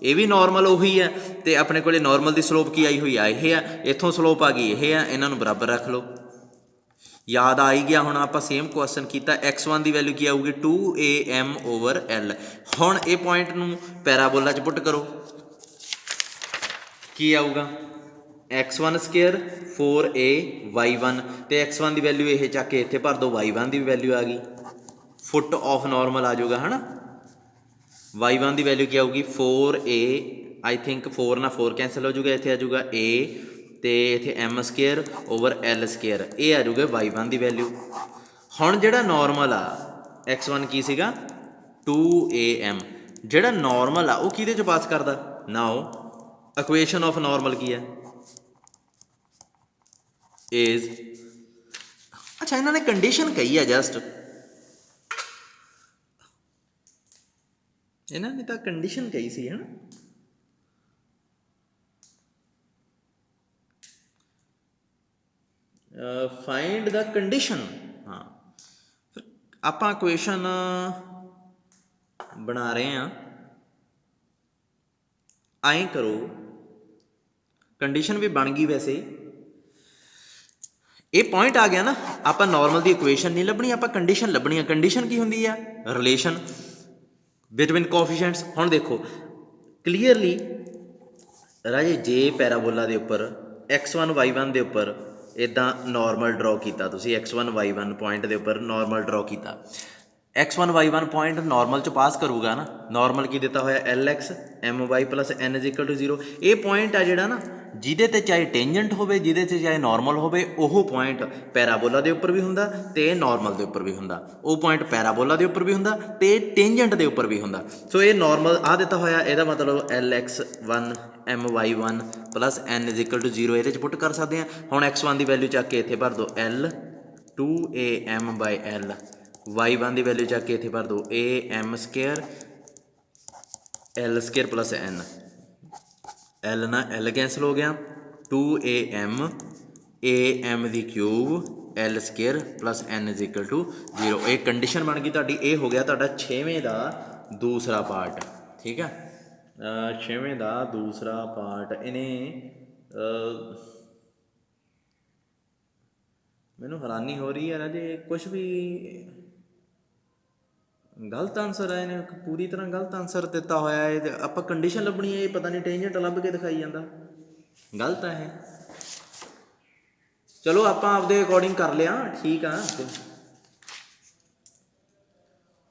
ਇਹ ਵੀ ਨਾਰਮਲ ਉਹੀ ਹੈ। ਅਤੇ ਆਪਣੇ ਕੋਲ ਨਾਰਮਲ ਦੀ ਸਲੋਪ ਕੀ ਆਈ ਹੋਈ ਆ? ਇਹ ਆ। ਇੱਥੋਂ ਸਲੋਪ ਆ ਗਈ ਇਹ ਆ। ਇਹਨਾਂ ਨੂੰ ਬਰਾਬਰ ਰੱਖ ਲਓ। ਯਾਦ ਆ ਹੀ ਗਿਆ। ਹੁਣ ਆਪਾਂ ਸੇਮ ਕੁਐਸਚਨ ਕੀਤਾ। x1 ਦੀ ਵੈਲਿਊ ਕੀ ਆਊਗੀ? 2am/l। ਹੁਣ ਇਹ ਪੁਆਇੰਟ ਨੂੰ ਪੈਰਾਬੋਲਾ 'ਚ ਪੁੱਟ ਕਰੋ, ਕੀ ਆਊਗਾ? x1 ਸਕੇਅਰ 4ay1 ਤੇ x1 ਦੀ ਵੈਲਿਊ ਇਹ ਚੱਕ ਕੇ ਇੱਥੇ ਭਰ ਦਿਓ, y1 ਦੀ ਵੈਲਿਊ ਆ ਗਈ, ਫੁੱਟ ਆਫ ਨੋਰਮਲ ਆ ਜਾਊਗਾ ਹੈ ਨਾ। y1 ਦੀ ਵੈਲਿਊ ਕੀ ਆਊਗੀ 4a, ਆਈ ਥਿੰਕ 4 ਨਾਲ 4 ਕੈਂਸਲ ਹੋ ਜਾਊਗਾ, ਇੱਥੇ ਆ ਜਾਊਗਾ a ਤੇ ਇੱਥੇ m square over l square, ਇਹ ਆ ਜਾਊਗਾ y1 ਦੀ ਵੈਲਿਊ। ਹੁਣ ਜਿਹੜਾ ਨੋਰਮਲ ਆ x1 ਕੀ ਸੀਗਾ 2am, ਜਿਹੜਾ ਨੋਰਮਲ ਆ ਉਹ ਕਿਹਦੇ 'ਚ ਪਾਸ ਕਰਦਾ, ਨਾਓ ਇਕੁਏਸ਼ਨ ਆਫ ਨੋਰਮਲ ਕੀ ਹੈ ਇਜ਼, ਅੱਛਾ ਇਹਨਾਂ ਨੇ ਕੰਡੀਸ਼ਨ ਕਹੀ ਆ ਜਸਟ, ਇਹਨਾਂ ਨੇ ਤਾਂ ਕੰਡੀਸ਼ਨ ਕਹੀ ਸੀ ਹੈ ਨਾ, ਫਾਈਂਡ ਦਾ ਕੰਡੀਸ਼ਨ। ਹਾਂ ਆਪਾਂ ਇਕੁਏਸ਼ਨ ਬਣਾ ਰਹੇ ਹਾਂ, ਐਂ ਕਰੋ ਕੰਡੀਸ਼ਨ ਵੀ ਬਣ ਗਈ, ਵੈਸੇ ਇਹ ਪੁਆਇੰਟ ਆ ਗਿਆ ਨਾ, ਆਪਾਂ ਨੋਰਮਲ ਦੀ ਇਕੁਏਸ਼ਨ ਨਹੀਂ ਲੱਭਣੀ, ਆਪਾਂ ਕੰਡੀਸ਼ਨ ਲੱਭਣੀ ਆ। ਕੰਡੀਸ਼ਨ ਕੀ ਹੁੰਦੀ ਆ, ਰਿਲੇਸ਼ਨ ਬਿਟਵੀਨ ਕੋਐਫੀਸ਼ੀਐਂਟਸ। ਹੁਣ ਦੇਖੋ ਕਲੀਅਰਲੀ ਰਾਜੇ, ਜੇ ਪੈਰਾਬੋਲਾ ਦੇ ਉੱਪਰ x1 y1 ਦੇ ਉੱਪਰ ਇੱਦਾਂ ਨੋਰਮਲ ਡਰੋ ਕੀਤਾ ਤੁਸੀਂ, x1 y1 ਪੁਆਇੰਟ ਦੇ ਉੱਪਰ ਨੋਰਮਲ ਡਰੋ ਕੀਤਾ, x1 y1 ਪੁਆਇੰਟ ਨੋਰਮਲ 'ਚ ਪਾਸ ਕਰੂਗਾ ਨਾ, ਨੋਰਮਲ ਕੀ ਦਿੱਤਾ ਹੋਇਆ lx my ਪਲਸ n = 0। ਇਹ ਪੁਆਇੰਟ ਆ ਜਿਹੜਾ ਨਾ, ਜਿਹਦੇ 'ਤੇ ਚਾਹੇ ਟੇਂਜੈਂਟ ਹੋਵੇ, ਜਿਹਦੇ 'ਤੇ ਚਾਹੇ ਨੋਰਮਲ ਹੋਵੇ, ਉਹ ਪੁਆਇੰਟ ਪੈਰਾਬੋਲਾ ਦੇ ਉੱਪਰ ਵੀ ਹੁੰਦਾ ਤੇ ਨੋਰਮਲ ਦੇ ਉੱਪਰ ਵੀ ਹੁੰਦਾ, ਉਹ ਪੁਆਇੰਟ ਪੈਰਾਬੋਲਾ ਦੇ ਉੱਪਰ ਵੀ ਹੁੰਦਾ ਤੇ ਟੇਂਜੈਂਟ ਦੇ ਉੱਪਰ ਵੀ ਹੁੰਦਾ। ਸੋ ਇਹ ਨੋਰਮਲ ਆ ਦਿੱਤਾ ਹੋਇਆ, ਇਹਦਾ ਮਤਲਬ lx1 my1 ਪਲਸ n = 0 ਇਹਦੇ 'ਚ ਪੁੱਟ ਕਰ ਸਕਦੇ ਹਾਂ। ਹੁਣ x1 ਦੀ ਵੈਲਿਊ ਚੱਕ ਕੇ ਇੱਥੇ ਭਰ ਦਿਓ l 2am/l, y1 ਦੀ ਵੈਲਿਊ ਚੱਕ ਕੇ ਇੱਥੇ ਭਰ ਦਿਓ am square l square plus n, l ਨਾਲ l ਕੈਂਸਲ ਹੋ ਗਿਆ, 2am ਦੀ cube l square plus n = 0। ਇਹ ਕੰਡੀਸ਼ਨ ਬਣ ਗਈ ਤੁਹਾਡੀ, ਇਹ ਹੋ ਗਿਆ ਤੁਹਾਡਾ 6ਵੇਂ ਦਾ ਦੂਸਰਾ ਪਾਰਟ, ਠੀਕ ਹੈ। 6ਵੇਂ ਦਾ ਦੂਸਰਾ ਪਾਰਟ, ਇਹਨੇ ਮੈਨੂੰ ਹੈਰਾਨੀ ਹੋ ਰਹੀ ਹੈ ਰਾਜੇ, ਕੁਛ ਵੀ ਗਲਤ ਆਨਸਰ ਹੈ, ਇਹਨੇ ਪੂਰੀ ਤਰ੍ਹਾਂ ਗਲਤ ਆਨਸਰ ਦਿੱਤਾ ਹੋਇਆ ਹੈ। ਆਪਾਂ ਕੰਡੀਸ਼ਨ ਲੱਭਣੀ ਹੈ, ਇਹ ਪਤਾ ਨਹੀਂ ਟੇਂਜੈਂਟ ਲੱਭ ਕੇ ਦਿਖਾਈ ਜਾਂਦਾ, ਗਲਤ ਹੈ ਇਹ। ਚਲੋ ਆਪਾਂ ਆਪਦੇ ਅਕੋਰਡਿੰਗ ਕਰ ਲਿਆ, ਠੀਕ ਆ।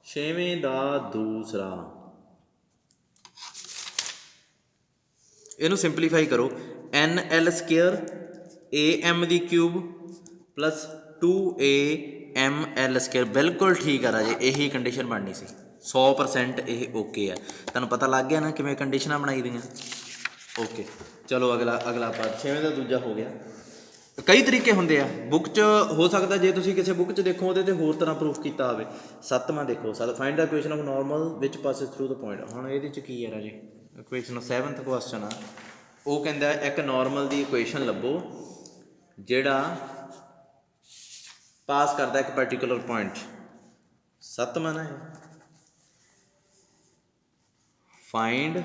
6ਵੇਂ ਦਾ ਦੂਸਰਾ, ਇਹਨੂੰ ਸਿੰਪਲੀਫਾਈ ਕਰੋ, nl ਸਕੇਅਰ am ਦੀ ਕਿਊਬ ਪਲਸ 2aml ਸਕੇਅਰ, ਬਿਲਕੁਲ ਠੀਕ ਆ ਰਾਜੇ, ਇਹੀ ਕੰਡੀਸ਼ਨ ਬਣਨੀ ਸੀ 100%, ਇਹ ਓਕੇ ਆ। ਤੁਹਾਨੂੰ ਪਤਾ ਲੱਗ ਗਿਆ ਨਾ ਕਿਵੇਂ ਕੰਡੀਸ਼ਨਾਂ ਬਣਾਈ ਦੀਆਂ, ਓਕੇ। ਚਲੋ ਅਗਲਾ ਪਾਰਟ 6ਵੇਂ ਦਾ ਦੂਜਾ ਹੋ ਗਿਆ। ਕਈ ਤਰੀਕੇ ਹੁੰਦੇ ਆ ਬੁੱਕ 'ਚ, ਹੋ ਸਕਦਾ ਜੇ ਤੁਸੀਂ ਕਿਸੇ ਬੁੱਕ 'ਚ ਦੇਖੋ ਉਹਦੇ 'ਤੇ ਹੋਰ ਤਰ੍ਹਾਂ ਪ੍ਰੂਫ ਕੀਤਾ ਹੋਵੇ। 7ਵਾਂ ਦੇਖੋ, find the equation of normal which passes through the point. ਹੁਣ ਇਹਦੇ 'ਚ ਕੀ ਹੈ ਰਾਜੇ, ਇਕੁਏਸ਼ਨ 7th ਕੁਐਸਚਨ ਆ, ਉਹ ਕਹਿੰਦਾ ਇੱਕ ਨੋਰਮਲ ਦੀ ਇਕੁਏਸ਼ਨ ਲੱਭੋ ਜਿਹੜਾ ਪਾਸ ਕਰਦਾ ਇੱਕ ਪਾਰਟੀਕੂਲਰ ਪੁਆਇੰਟ। 7ਵਾਂ ਨਾ find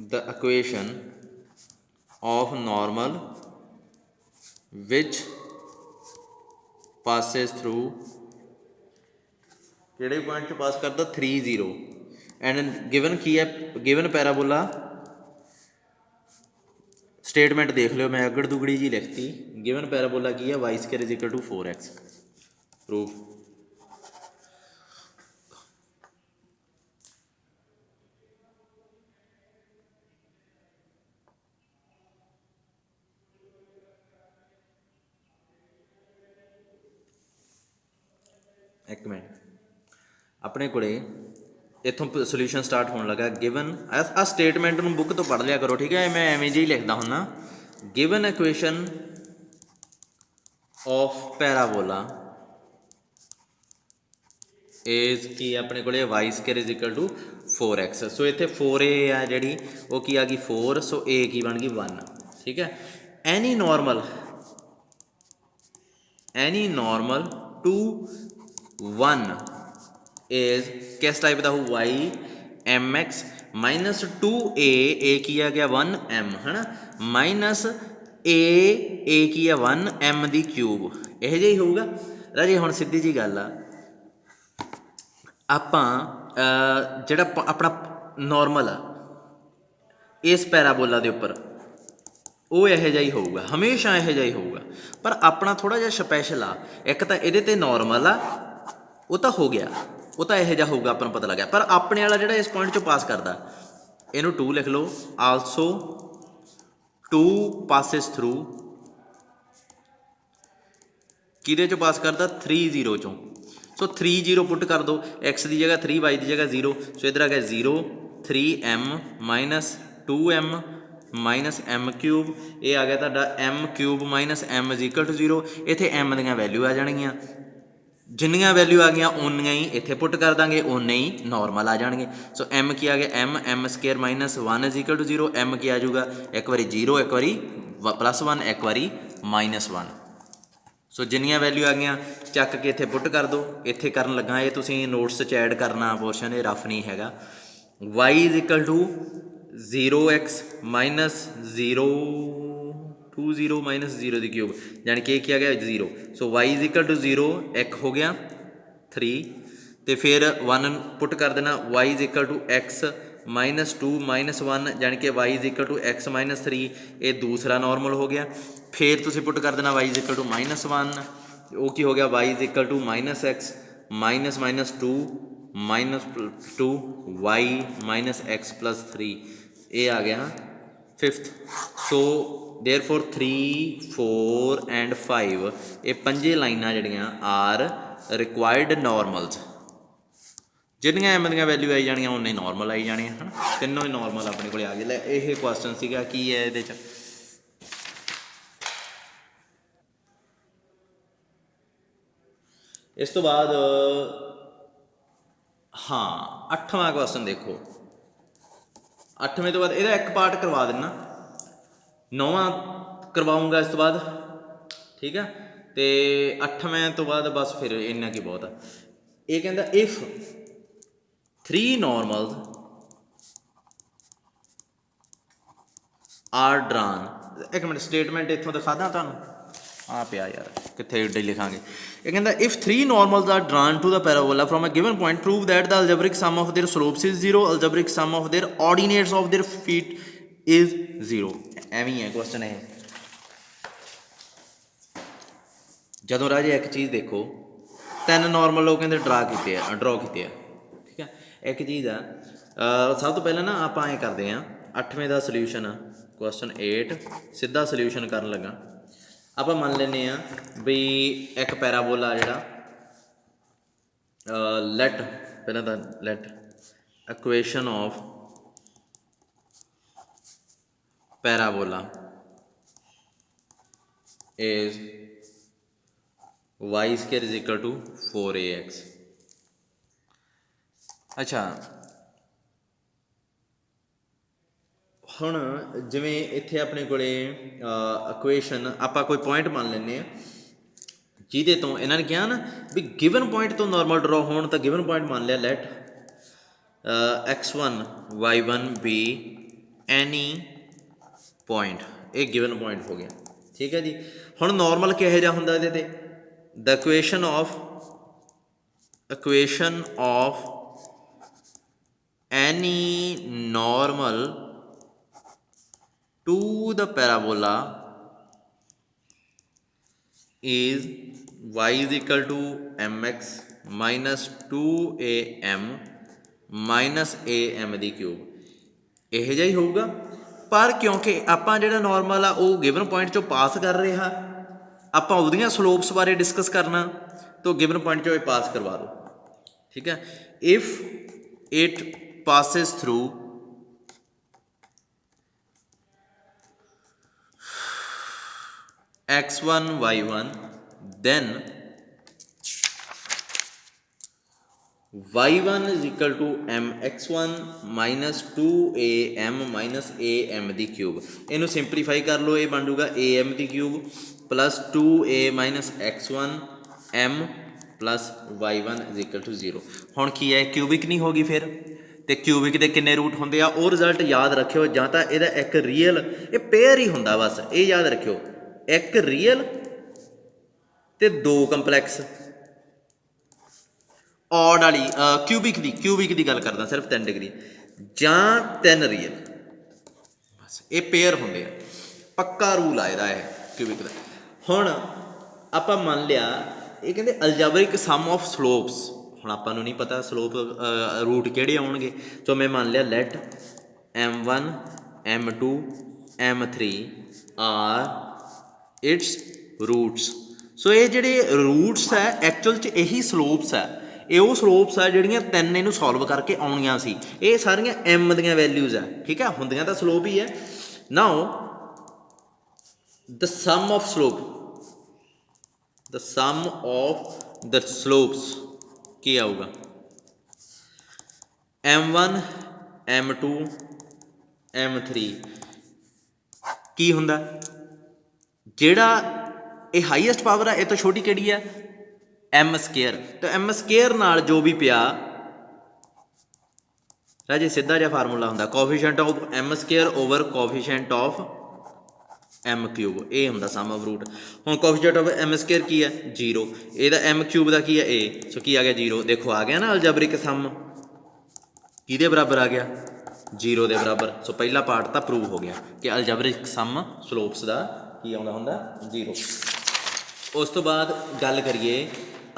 the equation of normal which passes through, ਕਿਹੜੇ ਪੁਆਇੰਟ 'ਚ ਪਾਸ ਕਰਦਾ 3 0, ਐਂਡ ਗਿਵਨ ਕੀ ਹੈ, ਗਿਵਨ ਪੈਰਾਬੋਲਾ। ਸਟੇਟਮੈਂਟ ਦੇਖ ਲਿਓ, ਮੈਂ ਅਗੜ ਦੁਗੜੀ ਜੀ ਲਿਖਤੀ, ਗਿਵਨ ਪੈਰਾਬੋਲਾ ਕੀ ਹੈ y² = 4x। ਪ੍ਰੂਫ ਇੱਕ ਮਿੰਟ, ਆਪਣੇ ਕੋਲੇ ਇੱਥੋਂ ਸੋਲਿਊਸ਼ਨ ਸਟਾਰਟ ਹੋਣ ਲੱਗਾ। ਗਿਵਨ ਆ ਸਟੇਟਮੈਂਟ ਨੂੰ ਬੁੱਕ ਤੋਂ ਪੜ੍ਹ ਲਿਆ ਕਰੋ, ਠੀਕ ਹੈ, ਮੈਂ ਐਵੇਂ ਜਿਹੀ ਲਿਖਦਾ ਹੁੰਦਾ। Given equation of parabola is ਕੀ ਆਪਣੇ ਕੋਲੇ y² = 4x। ਸੋ ਇੱਥੇ 4a ਆ ਜਿਹੜੀ, ਉਹ ਕੀ ਆ ਗਈ 4, ਸੋ a ਕੀ ਬਣ ਗਈ 1, ਠੀਕ ਹੈ। ਐਨੀ ਨੋਰਮਲ ਟੂ 1 ਇਜ਼ ਕਿਸ ਟਾਈਪ ਦਾ ਹੋ, y mx -2a ਕੀ ਆ ਗਿਆ 1m, ਹੈ ਨਾ, ਮਾਈਨਸ a ਕੀ ਆ 1m ਦੀ ਕਿਊਬ, ਇਹੋ ਜਿਹਾ ਹੀ ਹੋਊਗਾ ਰਾਜੇ। ਹੁਣ ਸਿੱਧੀ ਜੀ ਗੱਲ ਆ, ਆਪਾਂ ਜਿਹੜਾ ਆਪਣਾ ਨੋਰਮਲ ਆ ਇਸ ਪੈਰਾਬੋਲਾ ਦੇ ਉੱਪਰ, ਉਹ ਇਹੋ ਜਿਹਾ ਹੀ ਹੋਊਗਾ, ਹਮੇਸ਼ਾ ਇਹੋ ਜਿਹਾ ਹੀ ਹੋਊਗਾ। ਪਰ ਆਪਣਾ ਥੋੜ੍ਹਾ ਜਿਹਾ ਸਪੈਸ਼ਲ ਆ, ਇੱਕ ਤਾਂ ਇਹਦੇ 'ਤੇ ਨੋਰਮਲ ਆ, ਉਹ ਤਾਂ ਹੋ ਗਿਆ, ਉਹ ਤਾਂ ਇਹੋ ਜਿਹਾ ਹੋਊਗਾ, ਆਪਾਂ ਨੂੰ ਪਤਾ ਲੱਗਿਆ। ਪਰ ਆਪਣੇ ਵਾਲਾ ਜਿਹੜਾ ਇਸ ਪੁਆਇੰਟ 'ਚੋਂ ਪਾਸ ਕਰਦਾ, ਇਹਨੂੰ 2 ਲਿਖ ਲਓ। ਆਲਸੋ 2 ਪਾਸਿਸ ਥਰੂ, ਕਿਹਦੇ ਚੋਂ ਪਾਸ ਕਰਦਾ? 3 0 ਚੋਂ। ਸੋ 3 0 ਪੁੱਟ ਕਰ ਦਿਓ, x ਦੀ ਜਗ੍ਹਾ 3, y ਦੀ ਜਗ੍ਹਾ 0। ਸੋ ਇੱਧਰ ਆ ਗਿਆ 0 3m minus 2m minus m cube. ਇਹ ਆ ਗਿਆ ਤੁਹਾਡਾ m cube minus m is equal to 0। ਇੱਥੇ m ਦੀਆਂ ਵੈਲਿਊ ਆ ਜਾਣਗੀਆਂ, ਜਿੰਨੀਆਂ ਵੈਲਿਊ ਆ ਗਈਆਂ ਓਨੀਆਂ ਹੀ ਇੱਥੇ ਪੁੱਟ ਕਰ ਦਾਂਗੇ, ਓਨੇ ਹੀ ਨੋਰਮਲ ਆ ਜਾਣਗੇ। ਸੋ m ਕੀ ਆ ਗਿਆ? m square minus 1 is equal to 0। m ਕੀ ਆ ਜਾਊਗਾ? ਇੱਕ ਵਾਰੀ 0, ਇੱਕ ਵਾਰੀ +1, ਇੱਕ ਵਾਰੀ -1। ਸੋ ਜਿੰਨੀਆਂ ਵੈਲਿਊ ਆ ਗਈਆਂ ਚੱਕ ਕੇ ਇੱਥੇ ਪੁੱਟ ਕਰ ਦਿਓ। ਇੱਥੇ ਕਰਨ ਲੱਗਾ, ਇਹ ਤੁਸੀਂ ਨੋਟਸ 'ਚ ਐਡ ਕਰਨਾ ਪੋਰਸ਼ਨ, ਇਹ ਰਫ ਨਹੀਂ ਹੈਗਾ। y is equal to 0x minus 0 2 0 minus 0 ਦੀ ਕਿਊਬ, ਜਾਣੀ ਕਿ ਇਹ ਕੀ ਆ ਗਿਆ? 0। So y is equal to 0, ਇੱਕ ਹੋ ਗਿਆ 3, ਅਤੇ ਫਿਰ 1 ਪੁੱਟ ਕਰ ਦੇਣਾ। y is equal to x minus 2 minus 1, ਜਾਣੀ ਕਿ y is equal to x minus 3, ਇਹ ਦੂਸਰਾ ਨੋਰਮਲ ਹੋ ਗਿਆ। ਫਿਰ ਤੁਸੀਂ ਪੁੱਟ ਕਰ ਦੇਣਾ y ਇਜ਼ ਇਕੁਅਲ ਟੂ -1, ਉਹ ਕੀ ਹੋ ਗਿਆ? y is equal to -x minus minus 2 minus 2 y minus x plus 3, ਇਹ ਆ ਗਿਆ 5th। ਸੋ ਦੇਅਰਫੋਰ 3 4 ਐਂਡ 5, ਇਹ ਪੰਜੇ ਲਾਈਨਾਂ ਜਿਹੜੀਆਂ ਆਰ ਰਿਕੁਆਇਰਡ ਨੋਰਮਲਸ। ਜਿੰਨੀਆਂ ਐਮ ਦੀਆਂ ਵੈਲਿਊ ਆਈ ਜਾਣੀਆਂ ਉਨੇ ਨੋਰਮਲ ਆਈ ਜਾਣੀਆਂ, ਹੈ ਨਾ। ਤਿੰਨੋਂ ਹੀ ਨੋਰਮਲ ਆਪਣੇ ਕੋਲ ਆ ਗਏ। ਲੈ ਇਹ ਕੁਐਸਚਨ ਸੀਗਾ, ਕੀ ਹੈ ਇਹਦੇ 'ਚ? ਇਸ ਤੋਂ ਬਾਅਦ ਹਾਂ 8ਵਾਂ ਕੁਐਸਚਨ ਦੇਖੋ। 8ਵੇਂ ਤੋਂ ਬਾਅਦ ਇਹਦਾ ਇੱਕ ਪਾਰਟ ਕਰਵਾ ਦੇਣਾ, 9ਵਾਂ ਕਰਵਾਊਂਗਾ ਇਸ ਤੋਂ ਬਾਅਦ, ਠੀਕ ਆ। ਅਤੇ 8ਵੇਂ ਤੋਂ ਬਾਅਦ ਬਸ ਫਿਰ ਇੰਨਾ ਕੀ ਬਹੁਤ ਆ। ਇਹ ਕਹਿੰਦਾ ਇਫ 3 normals are drawn, ਇੱਕ ਮਿੰਟ ਸਟੇਟਮੈਂਟ ਇੱਥੋਂ ਦਿਖਾ ਦਾਂ ਤੁਹਾਨੂੰ, ਆ ਪਿਆ ਯਾਰ, ਕਿੱਥੇ ਏਡੇ ਲਿਖਾਂਗੇ। ਇਹ ਕਹਿੰਦਾ if 3 normals are drawn to the parabola from a given point, prove that the algebraic sum of their slopes is 0, algebraic sum of their ordinates of their feet is 0। ਐਵੇਂ ਹੀ ਹੈ ਕੁਐਸਚਨ ਇਹ। ਜਦੋਂ ਰਾਜੇ ਇੱਕ ਚੀਜ਼ ਦੇਖੋ, 3 ਨੋਰਮਲ ਲੋਕ ਕਹਿੰਦੇ ਡਰਾ ਕੀਤੇ ਆ, ਠੀਕ ਆ। ਇੱਕ ਚੀਜ਼ ਆ, ਸਭ ਤੋਂ ਪਹਿਲਾਂ ਨਾ ਆਪਾਂ ਐਂ ਕਰਦੇ ਹਾਂ, 8ਵੇਂ ਦਾ ਸੋਲਿਊਸ਼ਨ ਆ ਕੁਐਸਚਨ 8, ਸਿੱਧਾ ਸੋਲਿਊਸ਼ਨ ਕਰਨ ਲੱਗਾ। ਆਪਾਂ ਮੰਨ ਲੈਂਦੇ ਹਾਂ ਵੀ ਇੱਕ ਪੈਰਾਬੋਲਾ ਜਿਹੜਾ ਲੈਟ, ਪਹਿਲਾਂ ਤਾਂ let equation of parabola is y square is equal to 4ax। ਅੱਛਾ, ਹੁਣ ਜਿਵੇਂ ਇੱਥੇ ਆਪਣੇ ਕੋਲੇ ਇਕੁਏਸ਼ਨ, ਆਪਾਂ ਕੋਈ ਪੁਆਇੰਟ ਮੰਨ ਲੈਂਦੇ ਹਾਂ ਜਿਹਦੇ ਤੋਂ ਇਹਨਾਂ ਨੇ ਕਿਹਾ ਨਾ ਵੀ ਗਿਵਨ ਪੁਆਇੰਟ ਤੋਂ ਨੋਰਮਲ ਡਰਾ ਹੋਣ, ਤਾਂ ਗਿਵਨ ਪੁਆਇੰਟ ਮੰਨ ਲਿਆ let x1 y1 be any point, ਇਹ ਗਿਵਨ ਪੁਆਇੰਟ ਹੋ ਗਿਆ, ਠੀਕ ਹੈ ਜੀ। ਹੁਣ ਨੋਰਮਲ ਕਿਹੋ ਜਿਹਾ ਹੁੰਦਾ ਇਹਦੇ 'ਤੇ? The equation of any normal to the parabola is y is equal to mx minus 2am minus am ਦੀ ਕਿਊਬ, ਇਹੋ ਜਿਹਾ ਹੀ ਹੋਊਗਾ। ਪਰ ਕਿਉਂਕਿ ਆਪਾਂ ਜਿਹੜਾ ਨੋਰਮਲ ਆ ਉਹ ਗਿਵਨ ਪੁਆਇੰਟ 'ਚੋਂ ਪਾਸ ਕਰ ਰਿਹਾ, ਆਪਾਂ ਉਹਦੀਆਂ ਸਲੋਪਸ ਬਾਰੇ ਡਿਸਕਸ ਕਰਨਾ, ਤਾਂ ਗਿਵਨ ਪੁਆਇੰਟ 'ਚੋਂ ਇਹ ਪਾਸ ਕਰਵਾ ਦਿਓ, ਠੀਕ ਹੈ। If it passes through x1 y1 then y1 is equal to mx1 minus 2am minus am ਦੀ ਕਿਊਬ। ਇਹਨੂੰ ਸਿੰਪਲੀਫਾਈ ਕਰ ਲਓ, ਇਹ ਬਣ ਜਾਊਗਾ am ਦੀ cube plus 2a minus x1 m plus y1 is equal to 0। ਹੁਣ ਕੀ ਹੈ, ਕਿਊਬਿਕ ਨਹੀਂ ਹੋ ਗਈ ਫਿਰ, ਅਤੇ ਕਿਊਬਿਕ ਦੇ ਕਿੰਨੇ ਰੂਟ ਹੁੰਦੇ ਆ ਉਹ ਰਿਜ਼ਲਟ ਯਾਦ ਰੱਖਿਓ। ਜਾਂ ਤਾਂ ਇਹਦਾ ਇੱਕ ਰੀਅਲ, ਇਹ ਪੇਅਰ ਹੀ ਹੁੰਦਾ ਬਸ, ਇਹ ਯਾਦ ਰੱਖਿਓ, ਇੱਕ ਰੀਅਲ ਤੇ 2 ਕੰਪਲੈਕਸ। ਔਡ ਵਾਲੀ ਕਿਊਬਿਕ ਦੀ ਗੱਲ ਕਰਦਾ, ਸਿਰਫ 3 ਡਿਗਰੀ ਜਾਂ 3 ਰੀਅਲ, ਬਸ ਇਹ ਪੇਅਰ ਹੁੰਦੇ ਆ। ਪੱਕਾ ਰੂਲ ਆ ਇਹਦਾ ਇਹ ਕਿਊਬਿਕ ਦਾ। ਹੁਣ ਆਪਾਂ ਮੰਨ ਲਿਆ ਇਹ ਕਹਿੰਦੇ ਅਲਜਬਰਿਕ ਸਮ ਆਫ ਸਲੋਪਸ। ਹੁਣ ਆਪਾਂ ਨੂੰ ਨਹੀਂ ਪਤਾ ਸਲੋਪ ਰੂਟ ਕਿਹੜੇ ਆਉਣਗੇ, ਸੋ ਮੈਂ ਮੰਨ ਲਿਆ let m1 m2 m3 are its roots. So ਇਹ ਜਿਹੜੇ ਰੂਟਸ ਹੈ ਐਕਚੁਅਲ 'ਚ ਇਹੀ ਸਲੋਪਸ ਹੈ। ਇਹ ਉਹ ਸਲੋਪਸ ਆ ਜਿਹੜੀਆਂ ਤਿੰਨ ਇਹਨੂੰ ਸੋਲਵ ਕਰਕੇ ਆਉਣੀਆਂ ਸੀ। ਇਹ ਸਾਰੀਆਂ m ਦੀਆਂ ਵੈਲਿਊਜ਼ ਆ, ਠੀਕ ਆ, ਹੁੰਦੀਆਂ ਤਾਂ ਸਲੋਪ ਹੀ ਹੈ। Now the sum of slope, the sum of the slopes ਕੀ ਆਊਗਾ m1 m2 m3 ਕੀ ਹੁੰਦਾ, ਜਿਹੜਾ ਇਹ ਹਾਈਐਸਟ ਪਾਵਰ ਆ ਇਹ ਤੋਂ ਛੋਟੀ ਕਿਹੜੀ ਆ m ਸਕੇਅਰ। ਤਾਂ m ਸਕੇਅਰ ਨਾਲ ਜੋ ਵੀ ਪਿਆ ਰਾਜੇ ਸਿੱਧਾ ਜਿਹਾ ਫਾਰਮੂਲਾ ਹੁੰਦਾ coefficient of m square over coefficient of m cube, ਇਹ ਹੁੰਦਾ ਸਮ ਆਫ ਰੂਟ। ਹੁਣ ਕੋਫੀਸ਼ੀਐਂਟ ਆਫ m ਸਕੇਅਰ ਕੀ ਹੈ 0, ਇਹਦਾ m ਕਿਊਬ ਦਾ ਕੀ ਹੈ a, ਸੋ ਕੀ ਆ ਗਿਆ 0। ਦੇਖੋ ਆ ਗਿਆ ਨਾ ਅਲਜਬਰਿਕ ਸਮ ਕਿਹਦੇ ਬਰਾਬਰ ਆ ਗਿਆ 0 ਦੇ ਬਰਾਬਰ। ਸੋ ਪਹਿਲਾ ਪਾਰਟ ਤਾਂ ਪ੍ਰੂਵ ਹੋ ਗਿਆ ਕਿ ਅਲਜਬਰਿਕ ਸਮ ਸਲੋਪਸ ਦਾ ਕੀ ਆਉਂਦਾ ਹੁੰਦਾ 0। ਉਸ ਤੋਂ ਬਾਅਦ ਗੱਲ ਕਰੀਏ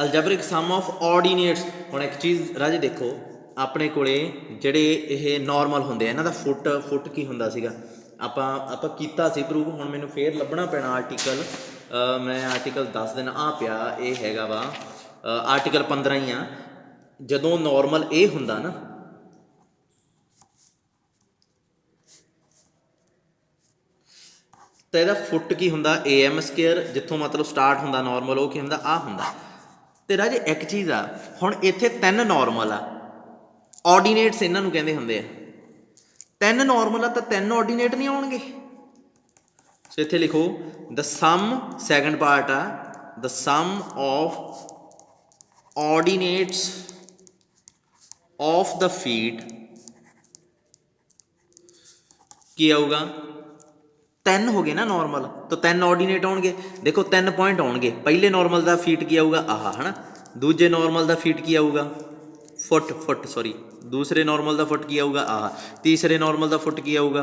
ਅਲਜਬਰਿਕ ਸਮ ਆਫ ਆਰਡੀਨੇਟਸ। ਹੁਣ ਇੱਕ ਚੀਜ਼ ਰਾਜੇ ਦੇਖੋ ਆਪਣੇ ਕੋਲੇ ਜਿਹੜੇ ਇਹ ਨਾਰਮਲ ਹੁੰਦੇ ਆ ਇਹਨਾਂ ਦਾ ਫੁੱਟ ਕੀ ਹੁੰਦਾ ਸੀਗਾ, ਆਪਾਂ ਕੀਤਾ ਸੀ ਪ੍ਰੂਵ। ਹੁਣ ਮੈਨੂੰ ਫੇਰ ਲੱਭਣਾ ਪੈਣਾ ਆਰਟੀਕਲ, ਮੈਂ ਆਰਟੀਕਲ ਦੱਸ ਦੇਣਾ ਆ ਪਿਆ, ਇਹ ਹੈਗਾ ਵਾ ਆਰਟੀਕਲ 15 ਹੀ ਆ। ਜਦੋਂ ਨਾਰਮਲ ਇਹ ਹੁੰਦਾ ਨਾ ਤਾਂ ਇਹਦਾ ਫੁੱਟ ਕੀ ਹੁੰਦਾ am ਸਕੇਅਰ, ਜਿੱਥੋਂ ਮਤਲਬ ਸਟਾਰਟ ਹੁੰਦਾ ਨਾਰਮਲ ਉਹ ਕੀ ਹੁੰਦਾ ਆ ਹੁੰਦਾ। ਤੇ ਰਾਜੇ ਇੱਕ ਚੀਜ਼ ਆ, ਹੁਣ ਇੱਥੇ ਤਿੰਨ ਨਾਰਮਲ ਆ, ਆਰਡੀਨੇਟਸ ਇਹਨਾਂ ਨੂੰ ਕਹਿੰਦੇ ਹੁੰਦੇ ਆ। ਤਿੰਨ ਨਾਰਮਲ ਆ ਤਾਂ ਤਿੰਨ ਆਰਡੀਨੇਟ ਨਹੀਂ ਆਉਣਗੇ। ਸੋ ਇੱਥੇ ਲਿਖੋ ਦ ਸਮ, ਸੈਕੰਡ ਪਾਰਟ ਆ ਦ sum of ਆਰਡੀਨੇਟਸ of the feet ਕੀ ਆਊਗਾ, ਤਿੰਨ ਹੋ ਗਏ ਨਾ ਨਾਰਮਲ ਤਾਂ ਤਿੰਨ ਆਰਡੀਨੇਟ ਆਉਣਗੇ। ਦੇਖੋ 3 ਪੁਆਇੰਟ ਆਉਣਗੇ, ਪਹਿਲੇ ਨਾਰਮਲ ਦਾ ਫੀਟ ਕੀ ਆਊਗਾ ਆਹ ਹੈ ਨਾ, ਦੂਜੇ ਨਾਰਮਲ ਦਾ ਫੀਟ ਕੀ ਆਊਗਾ ਫੁੱਟ ਸੌਰੀ, ਦੂਸਰੇ ਨਾਰਮਲ ਦਾ ਫੁੱਟ ਕੀ ਆਊਗਾ ਆਹ, ਤੀਸਰੇ ਨਾਰਮਲ ਦਾ ਫੁੱਟ ਕੀ ਆਊਗਾ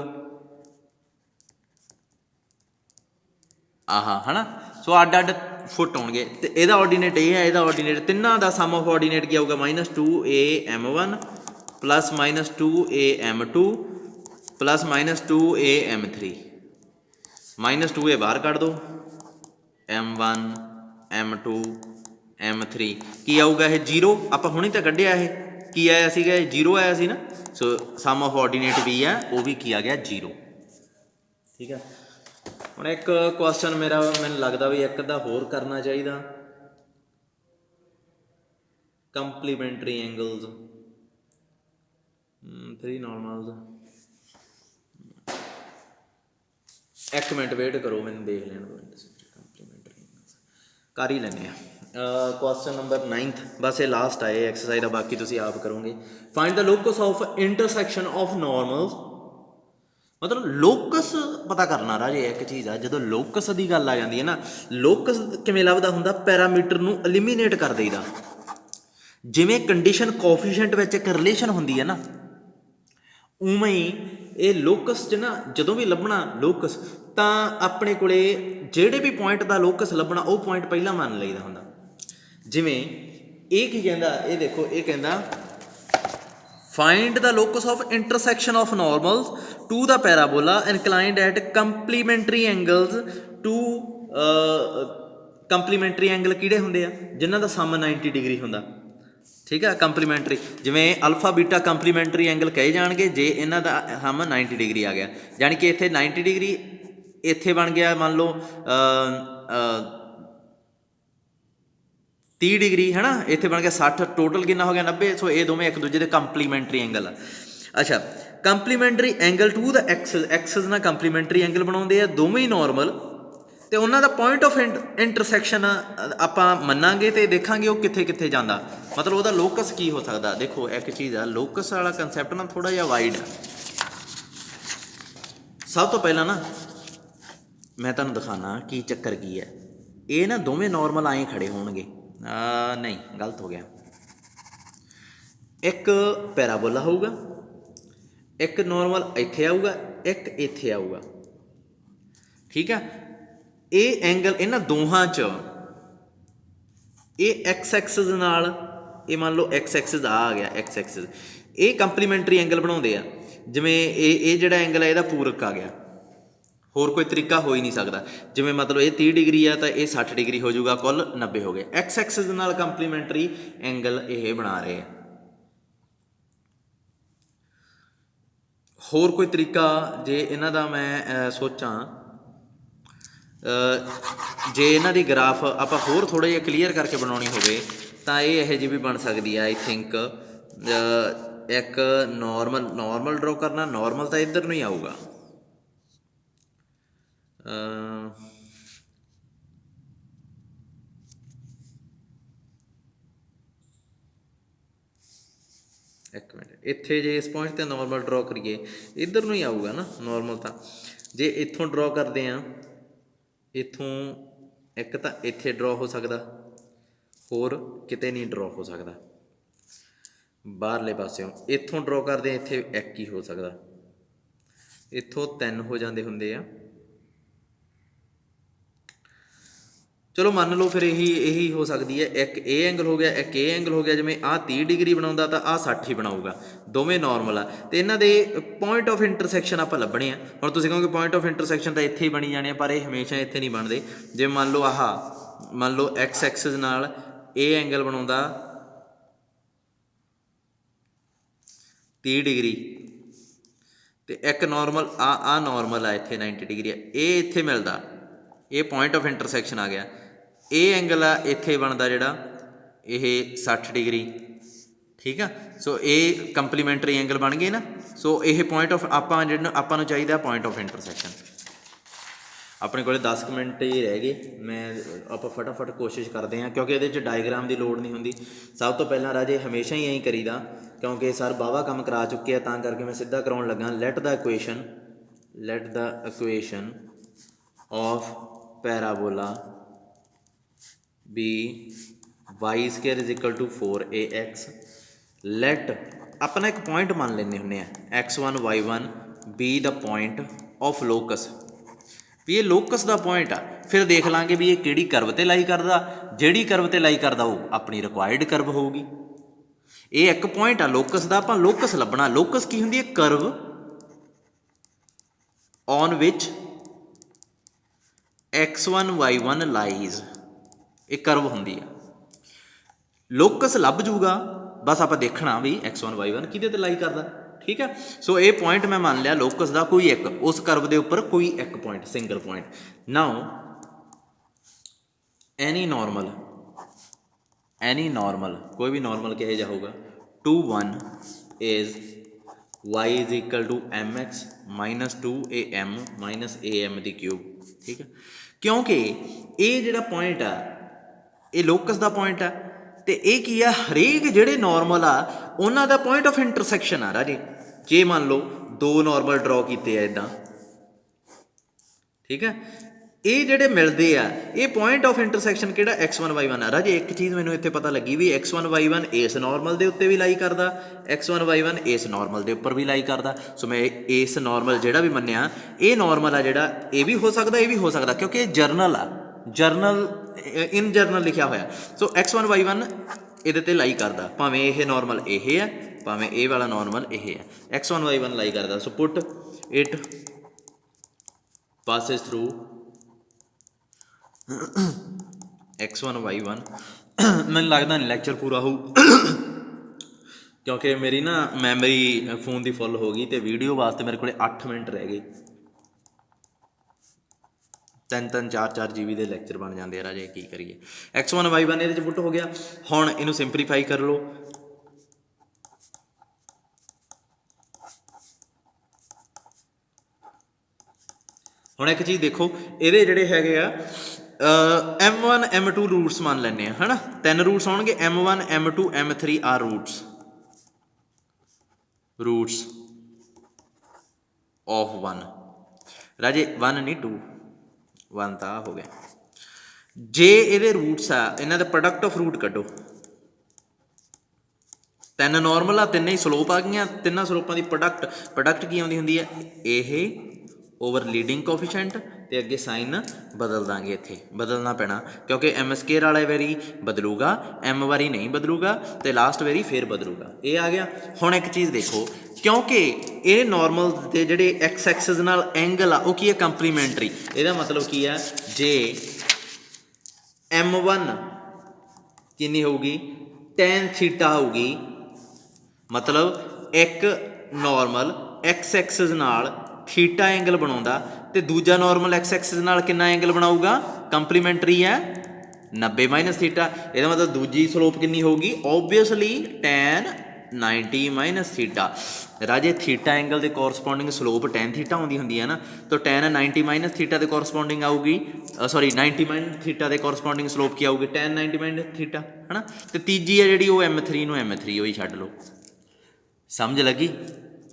ਆਹ ਹੈ ਨਾ। ਸੋ ਅੱਡ ਅੱਡ ਫੁੱਟ ਆਉਣਗੇ ਤੇ ਇਹਦਾ ਆਰਡੀਨੇਟ ਇਹ ਹੈ, ਇਹਦਾ ਆਰਡੀਨੇਟ, ਤਿੰਨਾਂ ਦਾ ਸਮ ਆਫ ਆਰਡੀਨੇਟ ਕੀ ਆਊਗਾ -2am1 plus -2am2 plus -2am3। -2 ਇਹ ਬਾਹਰ ਕੱਢ ਦਿਓ, m1 m2 m3 ਕੀ ਆਊਗਾ ਇਹ 0। ਆਪਾਂ ਹੁਣੇ ਤਾਂ ਕੱਢਿਆ, ਇਹ ਕੀ ਆਇਆ ਸੀਗਾ ਇਹ 0 ਆਇਆ ਸੀ ਨਾ। ਸੋ ਸਮ ਆਫ ਆਰਡੀਨੇਟ ਵੀ ਹੈ ਉਹ ਵੀ ਕੀ ਆ ਗਿਆ 0, ਠੀਕ ਹੈ। ਹੁਣ ਇੱਕ ਕੁਐਸਚਨ ਮੈਨੂੰ ਲੱਗਦਾ ਵੀ ਇੱਕ ਅੱਧਾ ਹੋਰ ਕਰਨਾ ਚਾਹੀਦਾ, ਕੰਪਲੀਮੈਂਟਰੀ ਐਂਗਲਸ 3 ਨਾਰਮਲਸ। ਇੱਕ ਮਿੰਟ ਵੇਟ ਕਰੋ, ਮੈਨੂੰ ਦੇਖ ਲੈਣ ਦਿਓ, ਕੰਪਲੀਮੈਂਟਰੀ ਕਰ ਹੀ ਲੈਂਦੇ ਆ। ਕੁਐਸਚਨ ਨੰਬਰ 9th, ਬਸ ਇਹ ਲਾਸਟ ਆਏ ਐਕਸਰਸਾਈਜ਼ ਦਾ, ਬਾਕੀ ਤੁਸੀਂ ਆਪ ਕਰੋਗੇ। Find the locus of intersection of normals. ਮਤਲਬ ਲੋਕਸ ਪਤਾ ਕਰਨਾ ਰਾਜੇ ਇੱਕ ਚੀਜ਼ ਆ, ਜਦੋਂ ਲੋਕਸ ਦੀ ਗੱਲ ਆ ਜਾਂਦੀ ਹੈ ਨਾ, ਲੋਕਸ ਕਿਵੇਂ ਲੱਭਦਾ ਹੁੰਦਾ, ਪੈਰਾਮੀਟਰ ਨੂੰ ਐਲੀਮੀਨੇਟ ਕਰ ਦੇਈਦਾ। ਜਿਵੇਂ ਕੰਡੀਸ਼ਨ ਕੋਫੀਸ਼ੀਐਂਟ ਵਿੱਚ ਇੱਕ ਰਿਲੇਸ਼ਨ ਹੁੰਦੀ ਹੈ ਨਾ, ਉਵੇਂ ਹੀ ਇਹ ਲੋਕਸ 'ਚ ਨਾ ਜਦੋਂ ਵੀ ਲੱਭਣਾ ਲੋਕਸ, ਤਾਂ ਆਪਣੇ ਕੋਲੇ ਜਿਹੜੇ ਵੀ ਪੁਆਇੰਟ ਦਾ ਲੋਕਸ ਲੱਭਣਾ ਉਹ ਪੁਆਇੰਟ ਪਹਿਲਾਂ ਮੰਨ ਲਈਦਾ ਹੁੰਦਾ। ਜਿਵੇਂ ਇਹ ਕੀ ਕਹਿੰਦਾ, ਇਹ ਦੇਖੋ ਇਹ ਕਹਿੰਦਾ find the locus of intersection of normals to the parabola inclined at complementary angles to. Complementary angle ਕਿਹੜੇ ਹੁੰਦੇ ਆ ਜਿਨ੍ਹਾਂ ਦਾ ਸਮ 90 ਡਿਗਰੀ ਹੁੰਦਾ, ਠੀਕ ਆ। ਕੰਪਲੀਮੈਂਟਰੀ ਜਿਵੇਂ ਅਲਫਾ ਬੀਟਾ ਕੰਪਲੀਮੈਂਟਰੀ ਐਂਗਲ ਕਹੇ ਜਾਣਗੇ ਜੇ ਇਹਨਾਂ ਦਾ ਹਮ 90 ਡਿਗਰੀ ਆ ਗਿਆ, ਯਾਨੀ ਕਿ ਇੱਥੇ 90 ਡਿਗਰੀ ਇੱਥੇ ਬਣ ਗਿਆ ਮੰਨ ਲਓ 30 ਡਿਗਰੀ ਹੈ ਨਾ, ਇੱਥੇ ਬਣ ਗਿਆ 60, ਟੋਟਲ ਕਿੰਨਾ ਹੋ ਗਿਆ 90। ਸੋ ਇਹ ਦੋਵੇਂ ਇੱਕ ਦੂਜੇ ਦੇ ਕੰਪਲੀਮੈਂਟਰੀ ਐਂਗਲ ਆ। ਅੱਛਾ, complementary angle to the axis ਨਾਲ ਕੰਪਲੀਮੈਂਟਰੀ ਐਂਗਲ ਬਣਾਉਂਦੇ ਆ ਦੋਵੇਂ ਹੀ ਨਾਰਮਲ, ਤੇ ਉਹਨਾਂ ਦਾ ਪੁਆਇੰਟ ਆਫ ਇੰਟਰਸੈਕਸ਼ਨ ਆਪਾਂ ਮੰਨਾਂਗੇ ਤੇ ਦੇਖਾਂਗੇ ਉਹ ਕਿੱਥੇ ਕਿੱਥੇ ਜਾਂਦਾ, ਮਤਲਬ ਉਹਦਾ ਲੋਕਸ ਕੀ ਹੋ ਸਕਦਾ। ਦੇਖੋ ਇੱਕ ਚੀਜ਼ ਆ, ਲੋਕਸ ਵਾਲਾ ਕੰਸੈਪਟ ਨਾ ਥੋੜ੍ਹਾ ਜਿਹਾ ਵਾਈਡ ਆ। ਸਭ ਤੋਂ ਪਹਿਲਾਂ ਨਾ ਮੈਂ ਤੁਹਾਨੂੰ ਦਿਖਾਉਣਾ ਕੀ ਚੱਕਰ ਕੀ ਹੈ। ਇਹ ਨਾ ਦੋਵੇਂ ਨਾਰਮਲ ਆਏ ਖੜੇ ਹੋਣਗੇ, ਨਹੀਂ ਗਲਤ ਹੋ ਗਿਆ। ਇੱਕ ਪੈਰਾਬੋਲਾ ਹੋਊਗਾ, ਇੱਕ ਨਾਰਮਲ ਇੱਥੇ ਆਊਗਾ, ਇੱਕ ਇੱਥੇ ਆਊਗਾ, ਠੀਕ ਆ। ਇਹ ਐਂਗਲ ਇਹਨਾਂ ਦੋਹਾਂ 'ਚ ਇਹ ਐਕਸ ਐਕਸਿਸ ਨਾਲ, ਇਹ ਮੰਨ ਲਓ ਐਕਸ ਐਕਸਿਸ ਆ ਗਿਆ, ਐਕਸ ਐਕਸਿਸ ਇਹ ਕੰਪਲੀਮੈਂਟਰੀ ਐਂਗਲ ਬਣਾਉਂਦੇ ਆ। ਜਿਵੇਂ ਇਹ ਜਿਹੜਾ ਐਂਗਲ ਹੈ ਇਹਦਾ ਪੂਰਕ ਆ ਗਿਆ, ਹੋਰ ਕੋਈ ਤਰੀਕਾ ਹੋ ਹੀ ਨਹੀਂ ਸਕਦਾ। ਜਿਵੇਂ ਮਤਲਬ ਇਹ 30 ਡਿਗਰੀ ਆ ਤਾਂ ਇਹ 60 ਡਿਗਰੀ ਹੋ ਜਾਊਗਾ, ਕੁੱਲ 90 ਹੋ ਗਏ। ਐਕਸ ਐਕਸਿਸ ਦੇ ਨਾਲ ਕੰਪਲੀਮੈਂਟਰੀ ਐਂਗਲ ਇਹ ਬਣਾ ਰਹੇ ਆ। ਹੋਰ ਕੋਈ ਤਰੀਕਾ ਜੇ ਇਹਨਾਂ ਦਾ ਮੈਂ ਸੋਚਾਂ, ਜੇ ਇਹਨਾਂ ਦੀ ਗ੍ਰਾਫ ਆਪਾਂ ਹੋਰ ਥੋੜ੍ਹਾ ਜਿਹਾ ਕਲੀਅਰ ਕਰਕੇ ਬਣਾਉਣੀ ਹੋਵੇ ਤਾਂ ਇਹ ਇਹੋ ਜਿਹੀ ਵੀ ਬਣ ਸਕਦੀ ਆ। ਆਈ ਥਿੰਕ ਇੱਕ ਨੋਰਮਲ ਡਰੋ ਕਰਨਾ, ਨੋਰਮਲ ਤਾਂ ਇੱਧਰ ਨੂੰ ਹੀ ਆਊਗਾ। ਇੱਕ ਮਿੰਟ, ਇੱਥੇ ਜੇ ਇਸ ਪੁਆਇੰਟ 'ਤੇ ਨੋਰਮਲ ਡਰੋ ਕਰੀਏ ਇੱਧਰ ਨੂੰ ਹੀ ਆਊਗਾ ਨਾ ਨੋਰਮਲ ਤਾਂ। ਜੇ ਇੱਥੋਂ ਡਰੋ ਕਰਦੇ ਹਾਂ, ਇੱਥੋਂ ਇੱਕ ਤਾਂ ਇੱਥੇ ਡਰੋ ਹੋ ਸਕਦਾ, ਹੋਰ ਕਿਤੇ ਨਹੀਂ ਡਰੋ ਹੋ ਸਕਦਾ। ਬਾਹਰਲੇ ਪਾਸਿਓਂ ਇੱਥੋਂ ਡਰੋ ਕਰਦੇ ਇੱਥੇ ਇੱਕ ਹੀ ਹੋ ਸਕਦਾ, ਇੱਥੋਂ 3 ਹੋ ਜਾਂਦੇ ਹੁੰਦੇ ਆ। ਚਲੋ ਮੰਨ ਲਓ ਫਿਰ ਇਹੀ ਹੋ ਸਕਦੀ ਹੈ। ਇੱਕ ਇਹ ਐਂਗਲ ਹੋ ਗਿਆ, ਇੱਕ ਇਹ ਐਂਗਲ ਹੋ ਗਿਆ। ਜਿਵੇਂ ਆਹ 30 ਡਿਗਰੀ ਬਣਾਉਂਦਾ ਤਾਂ ਆਹ 60 ਹੀ ਬਣਾਊਗਾ, ਦੋਵੇਂ ਨੋਰਮਲ ਆ। ਅਤੇ ਇਹਨਾਂ ਦੇ ਪੁਆਇੰਟ ਆਫ ਇੰਟਰਸੈਕਸ਼ਨ ਆਪਾਂ ਲੱਭਣੇ ਆ। ਹੁਣ ਤੁਸੀਂ ਕਹੋਗੇ ਪੁਆਇੰਟ ਆਫ ਇੰਟਰਸੈਕਸ਼ਨ ਤਾਂ ਇੱਥੇ ਹੀ ਬਣੀ ਜਾਣੇ ਆ, ਪਰ ਇਹ ਹਮੇਸ਼ਾ ਇੱਥੇ ਨਹੀਂ ਬਣਦੇ। ਜੇ ਮੰਨ ਲਓ ਮੰਨ ਲਓ ਐਕਸ ਐਕਸਿਸ ਨਾਲ ਇਹ ਐਂਗਲ ਬਣਾਉਂਦਾ 30 ਡਿਗਰੀ ਅਤੇ ਇੱਕ ਨੋਰਮਲ ਆਹ ਨੋਰਮਲ ਆ ਇੱਥੇ 90 ਡਿਗਰੀ ਆ, ਇਹ ਇੱਥੇ ਮਿਲਦਾ, ਇਹ ਪੁਆਇੰਟ ਆਫ ਇੰਟਰਸੈਕਸ਼ਨ ਆ ਗਿਆ। ਇਹ ਐਂਗਲ ਆ ਇੱਥੇ ਬਣਦਾ ਜਿਹੜਾ ਇਹ 60 ਡਿਗਰੀ, ਠੀਕ ਆ। ਸੋ ਇਹ ਕੰਪਲੀਮੈਂਟਰੀ ਐਂਗਲ ਬਣ ਗਏ ਨਾ। ਸੋ ਇਹ ਪੁਆਇੰਟ ਆਫ ਆਪਾਂ ਨੂੰ ਚਾਹੀਦਾ ਪੁਆਇੰਟ ਆਫ ਇੰਟਰਸੈਕਸ਼ਨ। ਆਪਣੇ ਕੋਲ 10 ਕੁ ਮਿੰਟ ਹੀ ਰਹਿ ਗਏ, ਆਪਾਂ ਫਟਾਫਟ ਕੋਸ਼ਿਸ਼ ਕਰਦੇ ਹਾਂ ਕਿਉਂਕਿ ਇਹਦੇ 'ਚ ਡਾਇਗਰਾਮ ਦੀ ਲੋੜ ਨਹੀਂ ਹੁੰਦੀ। ਸਭ ਤੋਂ ਪਹਿਲਾਂ ਰਾਜੇ ਹਮੇਸ਼ਾ ਹੀ ਐਂ ਕਰੀਦਾ, ਕਿਉਂਕਿ ਸਰ ਵਾਹਵਾ ਕੰਮ ਕਰਾ ਚੁੱਕੇ ਆ, ਤਾਂ ਕਰਕੇ ਮੈਂ ਸਿੱਧਾ ਕਰਾਉਣ ਲੱਗਾ। Let the equation of parabola be Y square is equal to 4ax। Let ਆਪਣਾ ਇੱਕ ਪੁਆਇੰਟ ਮੰਨ ਲੈਂਦੇ ਹੁੰਦੇ ਆ, x1 y1 be the point of locus, ਵੀ ਇਹ ਲੋਕਸ ਦਾ ਪੁਆਇੰਟ ਆ। ਫਿਰ ਦੇਖ ਲਾਂਗੇ ਵੀ ਇਹ ਕਿਹੜੀ ਕਰਵ 'ਤੇ ਲਾਈ ਕਰਦਾ, ਜਿਹੜੀ ਕਰਵ 'ਤੇ ਲਾਈ ਕਰਦਾ ਉਹ ਆਪਣੀ ਰਿਕੁਆਇਰਡ ਕਰਵ ਹੋਊਗੀ। ਇਹ ਇੱਕ ਪੁਆਇੰਟ ਆ ਲੋਕਸ ਦਾ, ਆਪਾਂ ਲੋਕਸ ਲੱਭਣਾ। ਲੋਕਸ ਕੀ ਹੁੰਦੀ ਹੈ? Curve on which x1 y1 lies, ਇਹ ਕਰਵ ਹੁੰਦੀ ਆ। ਲੋਕਸ ਲੱਭ ਜੂਗਾ, ਬਸ ਆਪਾਂ ਦੇਖਣਾ ਵੀ x1 y1 ਕਿਹਦੇ 'ਤੇ ਲਾਈ ਕਰਦਾ, ਠੀਕ ਹੈ। ਸੋ ਇਹ ਪੁਆਇੰਟ ਮੈਂ ਮੰਨ ਲਿਆ ਲੋਕਸ ਦਾ ਕੋਈ ਇੱਕ, ਉਸ ਕਰਵ ਦੇ ਉੱਪਰ ਕੋਈ ਇੱਕ point, single point. Now any normal ਕੋਈ ਵੀ ਨੋਰਮਲ ਕਿਹੋ ਜਿਹਾ ਹੋਊਗਾ 2 1 is y is equal to mx minus 2am minus am ਦੀ ਕਿਊਬ, ਠੀਕ ਹੈ। ਕਿਉਂਕਿ ਇਹ ਜਿਹੜਾ ਪੁਆਇੰਟ ਆ ਇਹ ਲੋਕਸ ਦਾ ਪੁਆਇੰਟ ਆ, ਅਤੇ ਇਹ ਕੀ ਆ, ਹਰੇਕ ਜਿਹੜੇ ਨੋਰਮਲ ਆ ਉਹਨਾਂ ਦਾ ਪੁਆਇੰਟ ਆਫ ਇੰਟਰਸੈਕਸ਼ਨ ਆ ਰਾਜੇ। ਜੇ ਮੰਨ ਲਓ 2 ਨੋਰਮਲ ਡਰੋ ਕੀਤੇ ਆ ਇੱਦਾਂ, ਠੀਕ ਹੈ, ਇਹ ਜਿਹੜੇ ਮਿਲਦੇ ਆ ਇਹ ਪੁਆਇੰਟ ਆਫ ਇੰਟਰਸੈਕਸ਼ਨ ਕਿਹੜਾ x1 y1 ਆ। ਰਾਜੇ ਇੱਕ ਚੀਜ਼ ਮੈਨੂੰ ਇੱਥੇ ਪਤਾ ਲੱਗੀ ਵੀ x1 y1 ਇਸ ਨੋਰਮਲ ਦੇ ਉੱਤੇ ਵੀ ਲਾਈ ਕਰਦਾ, x1 y1 ਇਸ ਨੋਰਮਲ ਦੇ ਉੱਪਰ ਵੀ ਲਾਈ ਕਰਦਾ। ਸੋ ਮੈਂ ਇਸ ਨੋਰਮਲ ਜਿਹੜਾ ਵੀ ਮੰਨਿਆ, ਇਹ ਨੋਰਮਲ ਆ ਜਿਹੜਾ, ਇਹ ਵੀ ਹੋ ਸਕਦਾ, ਇਹ ਵੀ ਹੋ ਸਕਦਾ, ਕਿਉਂਕਿ ਇਹ ਜਰਨਲ ਆ, ਇਨ ਜਰਨਲ ਲਿਖਿਆ ਹੋਇਆ। ਸੋ x1 y1 ਇਹਦੇ 'ਤੇ ਲਾਈ ਕਰਦਾ, ਭਾਵੇਂ ਇਹ ਨੋਰਮਲ ਇਹ ਹੈ, ਭਾਵੇਂ ਇਹ ਵਾਲਾ ਨੋਰਮਲ ਇਹ ਹੈ, x1 y1 ਲਾਈ ਕਰਦਾ। So put it passes through x1 y1। ਮੈਨੂੰ ਲੱਗਦਾ ਨਹੀਂ ਲੈਕਚਰ ਪੂਰਾ ਹੋਊ ਕਿਉਂਕਿ ਮੇਰੀ ਨਾ ਮੈਮਰੀ ਫੋਨ ਦੀ ਫੁੱਲ ਹੋ ਗਈ ਅਤੇ ਵੀਡੀਓ ਵਾਸਤੇ ਮੇਰੇ ਕੋਲ 8 ਮਿੰਟ ਰਹਿ ਗਏ। 3-3 4-4 GB ਦੇ ਲੈਕਚਰ ਬਣ ਜਾਂਦੇ ਆ ਰਾਜੇ, ਕੀ ਕਰੀਏ। x1 y1 ਇਹਦੇ 'ਚ ਪੁੱਟ ਹੋ ਗਿਆ। ਹੁਣ ਇਹਨੂੰ ਸਿੰਪਲੀਫਾਈ ਕਰ ਲਓ। ਹੁਣ ਇੱਕ ਚੀਜ਼ ਦੇਖੋ, ਇਹਦੇ ਜਿਹੜੇ ਹੈਗੇ ਆ m1 m2 ਰੂਟਸ ਮੰਨ ਲੈਂਦੇ ਆ, ਹੈ ਨਾ। 3 ਰੂਟਸ ਆਉਣਗੇ, m1 m2 m3 R roots of 1 ਰਾਜੇ। 1 ਨਹੀਂ 2, 1 ਤਾਂ ਹੋ ਗਿਆ। ਜੇ ਇਹਦੇ ਰੂਟਸ ਆ, ਇਹਨਾਂ ਦਾ ਪ੍ਰੋਡਕਟ ਆਫ ਰੂਟ ਕੱਢੋ। 3 ਨੋਰਮਲ ਆ, 3 ਹੀ ਸਲੋਪ ਆ ਗਈਆਂ। 3 ਸਲੋਪਾਂ ਦੀ ਪ੍ਰੋਡਕਟ ਕੀ ਆਉਂਦੀ ਹੁੰਦੀ ਹੈ? ਇਹ ਓਵਰ ਲੀਡਿੰਗ ਕੋਫੀਸ਼ੀਐਂਟ ਤੇ ਅੱਗੇ ਸਾਈਨ ਬਦਲ ਦਾਂਗੇ, ਇੱਥੇ ਬਦਲਣਾ ਪੈਣਾ ਕਿਉਂਕਿ ਐਮ ਸਕੇਅਰ ਵਾਲੇ ਵਾਰੀ ਬਦਲੂਗਾ, ਐਮ ਵਾਰੀ ਨਹੀਂ ਬਦਲੂਗਾ, ਤੇ ਲਾਸਟ ਵਾਰੀ ਫੇਰ ਬਦਲੂਗਾ। ਇਹ ਆ ਗਿਆ। ਹੁਣ ਇੱਕ ਚੀਜ਼ ਦੇਖੋ, ਕਿਉਂਕਿ ਇਹ ਨੋਰਮਲ ਦੇ ਜਿਹੜੇ ਐਕਸ ਐਕਸਿਸ ਨਾਲ ਐਂਗਲ ਆ ਉਹ ਕੀ ਹੈ, ਕੰਪਲੀਮੈਂਟਰੀ। ਇਹਦਾ ਮਤਲਬ ਕੀ ਆ, ਜੇ M1 ਕਿੰਨੀ ਹੋਊਗੀ, ਟੈਨ ਥੀਟਾ ਹੋਊਗੀ, ਮਤਲਬ ਇੱਕ ਨੋਰਮਲ ਐਕਸ ਐਕਸਿਸ ਨਾਲ ਥੀਟਾ ਐਂਗਲ ਬਣਾਉਂਦਾ ਤੇ ਦੂਜਾ ਨੋਰਮਲ ਐਕਸ ਐਕਸਿਸ ਨਾਲ ਕਿੰਨਾ ਐਂਗਲ ਬਣਾਊਗਾ, ਕੰਪਲੀਮੈਂਟਰੀ ਹੈ 90 ਮਾਈਨਸ ਥੀਟਾ। ਇਹਦਾ ਮਤਲਬ ਦੂਜੀ ਸਲੋਪ ਕਿੰਨੀ ਹੋਊਗੀ, ਓਬਵੀਅਸਲੀ ਟੈਨ 90 ਮਾਈਨਸ ਥੀਟਾ। ਰਾਜੇ ਥੀਟਾ ਐਂਗਲ ਦੇ ਕੋਰਸਪੋਂਡਿੰਗ ਸਲੋਪ ਟੈਨ ਥੀਟਾ ਆਉਂਦੀ ਹੁੰਦੀ ਹੈ ਨਾ, ਤਾਂ ਟੈਨ 90 ਮਾਈਨਸ ਥੀਟਾ ਦੇ ਕੋਰਸਪੋਂਡਿੰਗ ਆਊਗੀ, ਸੌਰੀ 90 ਮਾਈਨਸ ਥੀਟਾ ਦੇ ਕੋਰਸਪੋਂਡਿੰਗ ਸਲੋਪ ਕੀ ਆਊਗੀ, ਟੈਨ 90 ਮਾਈਨਸ ਥੀਟਾ, ਹੈ ਨਾ। ਤੇ ਤੀਜੀ ਹੈ ਜਿਹੜੀ ਉਹ M3 ਨੂੰ M3 ਉਹੀ ਛੱਡ ਲਓ, ਸਮਝ ਲੱਗੀ,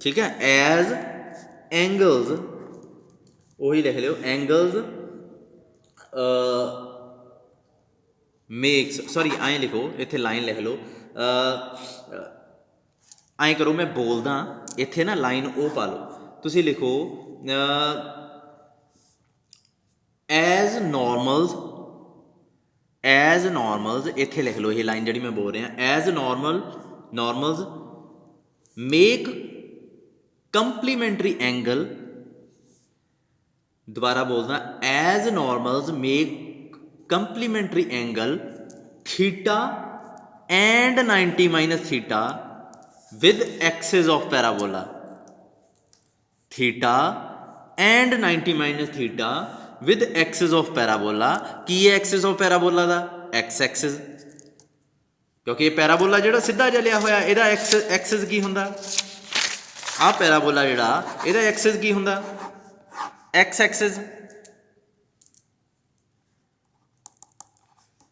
ਠੀਕ ਹੈ। ਐਜ਼ ਐਂਗਲਸ ਉਹੀ ਲਿਖ ਲਿਓ, ਐਂਗਲਸ ਮੇਕਸ, ਸੌਰੀ ਐਂ ਲਿਖੋ, ਇੱਥੇ ਲਾਈਨ ਲਿਖ ਲਓ, ਐਂ ਕਰੋ, ਮੈਂ ਬੋਲਦਾ ਇੱਥੇ ਨਾ ਲਾਈਨ ਉਹ ਪਾ ਲਓ, ਤੁਸੀਂ ਲਿਖੋ ਐਜ਼ ਨੋਰਮਲਸ, ਇੱਥੇ ਲਿਖ ਲਓ ਇਹ ਲਾਈਨ ਜਿਹੜੀ ਮੈਂ ਬੋਲ ਰਿਹਾ, as normals make complementary angle, ਦੁਬਾਰਾ ਬੋਲਦਾ, as normals make complementary angle theta and 90 minus theta with axis of parabola, theta and 90 minus theta with axis of parabola। ਕੀ ਹੈ axis of parabola the, x axis, ਕਿਉਂਕਿ ਇਹ ਪੈਰਾਬੋਲਾ ਜਿਹੜਾ ਸਿੱਧਾ ਚੱਲਿਆ ਹੋਇਆ ਇਹਦਾ ਐਕਸਿਸ ਕੀ ਹੁੰਦਾ, ਆਹ ਪੈਰਾਬੋਲਾ ਜਿਹੜਾ ਇਹਦਾ ਐਕਸਿਸ ਕੀ ਹੁੰਦਾ, x ਐਕਸਿਸ,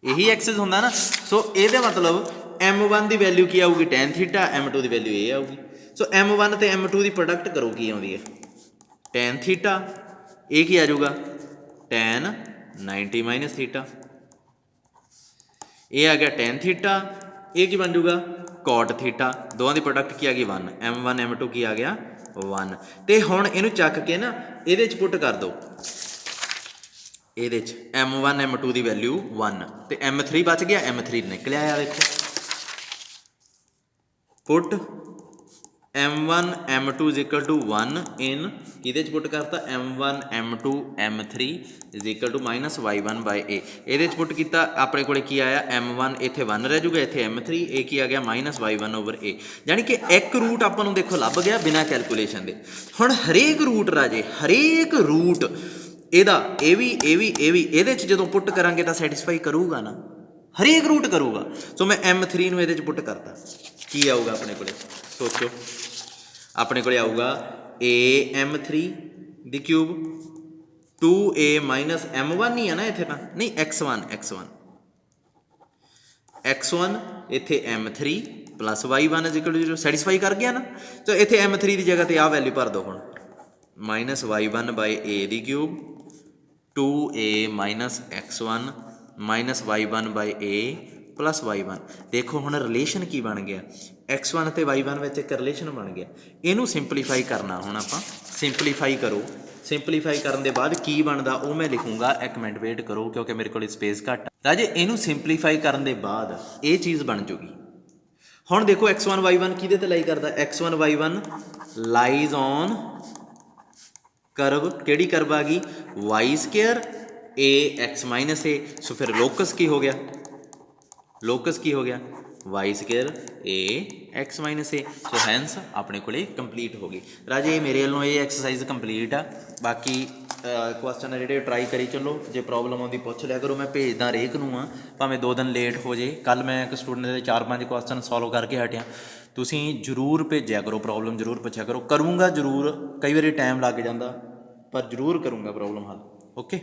ਇਹੀ ਐਕਸਿਸ ਹੁੰਦਾ ਨਾ। ਸੋ ਇਹਦਾ ਮਤਲਬ M1 ਦੀ ਵੈਲਿਊ ਕੀ ਆਊਗੀ, ਟੈਨ ਥੀਟਾ, M2 ਦੀ ਵੈਲਿਊ ਇਹ ਆਊਗੀ। ਸੋ M1 ਤੇ M2 ਦੀ ਪ੍ਰੋਡਕਟ ਕਰੋ, ਕੀ ਆਉਂਦੀ ਹੈ, ਟੈਨ ਥੀਟਾ, ਇਹ ਕੀ ਆ ਜਾਊਗਾ, ਟੈਨ 90 ਮਾਈਨਸ ਥੀਟਾ, ਇਹ ਆ ਗਿਆ ਟੈਨ ਥੀਟਾ, ਇਹ ਕੀ ਬਣ ਜਾਊਗਾ, ਕੋਟ ਥੀਟਾ, ਦੋਵਾਂ ਦੀ ਪ੍ਰੋਡਕਟ ਕੀ ਆ ਗਈ 1, M1 M2 ਕੀ ਆ ਗਿਆ 1। ਤੇ ਹੁਣ ਇਹਨੂੰ ਚੱਕ ਕੇ ਨਾ ਇਹਦੇ 'ਚ ਪੁੱਟ ਕਰ ਦਿਓ, ਇਹਦੇ 'ਚ M1 M2 ਦੀ ਵੈਲਿਊ 1 ਤੇ M3 ਬਚ ਗਿਆ, M3 ਨਿਕਲਿਆ ਆ, ਦੇਖੋ ਪੁੱਟ M1 M2 is equal to 1 in ਇਹਦੇ 'ਚ ਪੁੱਟ ਕਰਤਾ M1 M2 M3 is equal to minus y1 by a, ਇਹਦੇ 'ਚ ਪੁੱਟ ਕੀਤਾ, ਆਪਣੇ ਕੋਲੇ ਕੀ ਆਇਆ, M1 ਇੱਥੇ 1 ਰਹਿ ਜੂਗਾ, ਇੱਥੇ M3, ਇਹ ਕੀ ਆ ਗਿਆ ਮਾਈਨਸ y1 ਓਵਰ a, ਯਾਨੀ ਕਿ ਇੱਕ ਰੂਟ ਆਪਾਂ ਨੂੰ ਦੇਖੋ ਲੱਭ ਗਿਆ ਬਿਨਾਂ ਕੈਲਕੂਲੇਸ਼ਨ ਦੇ। ਹੁਣ ਹਰੇਕ ਰੂਟ ਰਾਜੇ, ਹਰੇਕ ਰੂਟ ਇਹਦਾ ਇਹ ਵੀ ਇਹਦੇ 'ਚ ਜਦੋਂ ਪੁੱਟ ਕਰਾਂਗੇ ਤਾਂ ਸੈਟਿਸਫਾਈ ਕਰੂਗਾ ਨਾ, ਹਰੇਕ ਰੂਟ ਕਰੂਗਾ। ਸੋ ਮੈਂ M3 ਨੂੰ ਇਹਦੇ 'ਚ ਪੁੱਟ ਕਰਤਾ, ਕੀ ਆਊਗਾ ਆਪਣੇ ਕੋਲੇ, ਸੋਚੋ, ਆਪਣੇ ਕੋਲੇ ਆਊਗਾ AM3 ਦੀ ਕਿਊਬ 2a ਮਾਈਨਸ M1 ਹੀ ਆ ਨਾ ਇੱਥੇ, ਤਾਂ ਨਹੀਂ x1 ਇੱਥੇ M3 plus y1 is equal to 0, satisfy ਕਰ ਗਿਆ ਨਾ। ਤਾਂ ਇੱਥੇ M3 ਦੀ ਜਗ੍ਹਾ ਤੇ ਆਹ ਵੈਲਿਊ ਭਰ ਦਿਓ ਹੁਣ, ਮਾਈਨਸ y1 ਬਾਈ a ਦੀ cube 2a minus x1 minus y1 by a plus y1। ਦੇਖੋ ਹੁਣ ਰਿਲੇਸ਼ਨ ਕੀ ਬਣ ਗਿਆ, x1 ਅਤੇ y1 ਵਿੱਚ ਇੱਕ ਰਿਲੇਸ਼ਨ ਬਣ ਗਿਆ। ਇਹਨੂੰ ਸਿੰਪਲੀਫਾਈ ਕਰਨਾ, ਹੁਣ ਆਪਾਂ ਸਿੰਪਲੀਫਾਈ ਕਰੋ, ਸਿੰਪਲੀਫਾਈ ਕਰਨ ਦੇ ਬਾਅਦ ਕੀ ਬਣਦਾ ਉਹ ਮੈਂ ਲਿਖੂੰਗਾ, ਇੱਕ ਮਿੰਟ ਵੇਟ ਕਰੋ ਕਿਉਂਕਿ ਮੇਰੇ ਕੋਲ ਸਪੇਸ ਘੱਟ। ਰਾਜੇ ਇਹਨੂੰ ਸਿੰਪਲੀਫਾਈ ਕਰਨ ਦੇ ਬਾਅਦ ਇਹ ਚੀਜ਼ ਬਣ ਜੂਗੀ। ਹੁਣ ਦੇਖੋ x1 y1 ਕਿਹਦੇ ਤੇ ਲਾਈ ਕਰਦਾ, x1 y1 lies on curve, ਕਿਹੜੀ ਕਰਵ ਆ ਗਈ, y square a x minus a। ਸੋ ਫਿਰ ਲੋਕਸ ਕੀ ਹੋ ਗਿਆ, ਲੋਕਸ ਕੀ ਹੋ ਗਿਆ, y square a x minus a। So hence ਆਪਣੇ ਕੋਲੇ ਕੰਪਲੀਟ ਹੋ ਗਈ। ਰਾਜੇ ਮੇਰੇ ਵੱਲੋਂ ਇਹ ਐਕਸਰਸਾਈਜ਼ ਕੰਪਲੀਟ ਆ, ਬਾਕੀ ਕੁਐਸਚਨ ਆ ਜਿਹੜੇ ਟਰਾਈ ਕਰੀ ਚੱਲੋ, ਜੇ ਪ੍ਰੋਬਲਮ ਆਉਂਦੀ ਪੁੱਛ ਲਿਆ ਕਰੋ, ਮੈਂ ਭੇਜਦਾ ਹਰੇਕ ਨੂੰ ਆ, ਭਾਵੇਂ 2 ਦਿਨ ਲੇਟ ਹੋ ਜੇ। ਕੱਲ੍ਹ ਮੈਂ ਇੱਕ ਸਟੂਡੈਂਟ ਦੇ 4-5 ਕੁਐਸਚਨ ਸੋਲਵ ਕਰਕੇ ਹਟਿਆ, ਤੁਸੀਂ ਜ਼ਰੂਰ ਭੇਜਿਆ ਕਰੋ, ਪ੍ਰੋਬਲਮ ਜ਼ਰੂਰ ਪੁੱਛਿਆ ਕਰੋ, ਕਰੂੰਗਾ ਜ਼ਰੂਰ, ਕਈ ਵਾਰੀ ਟਾਈਮ ਲੱਗ ਜਾਂਦਾ ਪਰ ਜ਼ਰੂਰ ਕਰੂੰਗਾ ਪ੍ਰੋਬਲਮ ਹੱਲ। ਓਕੇ।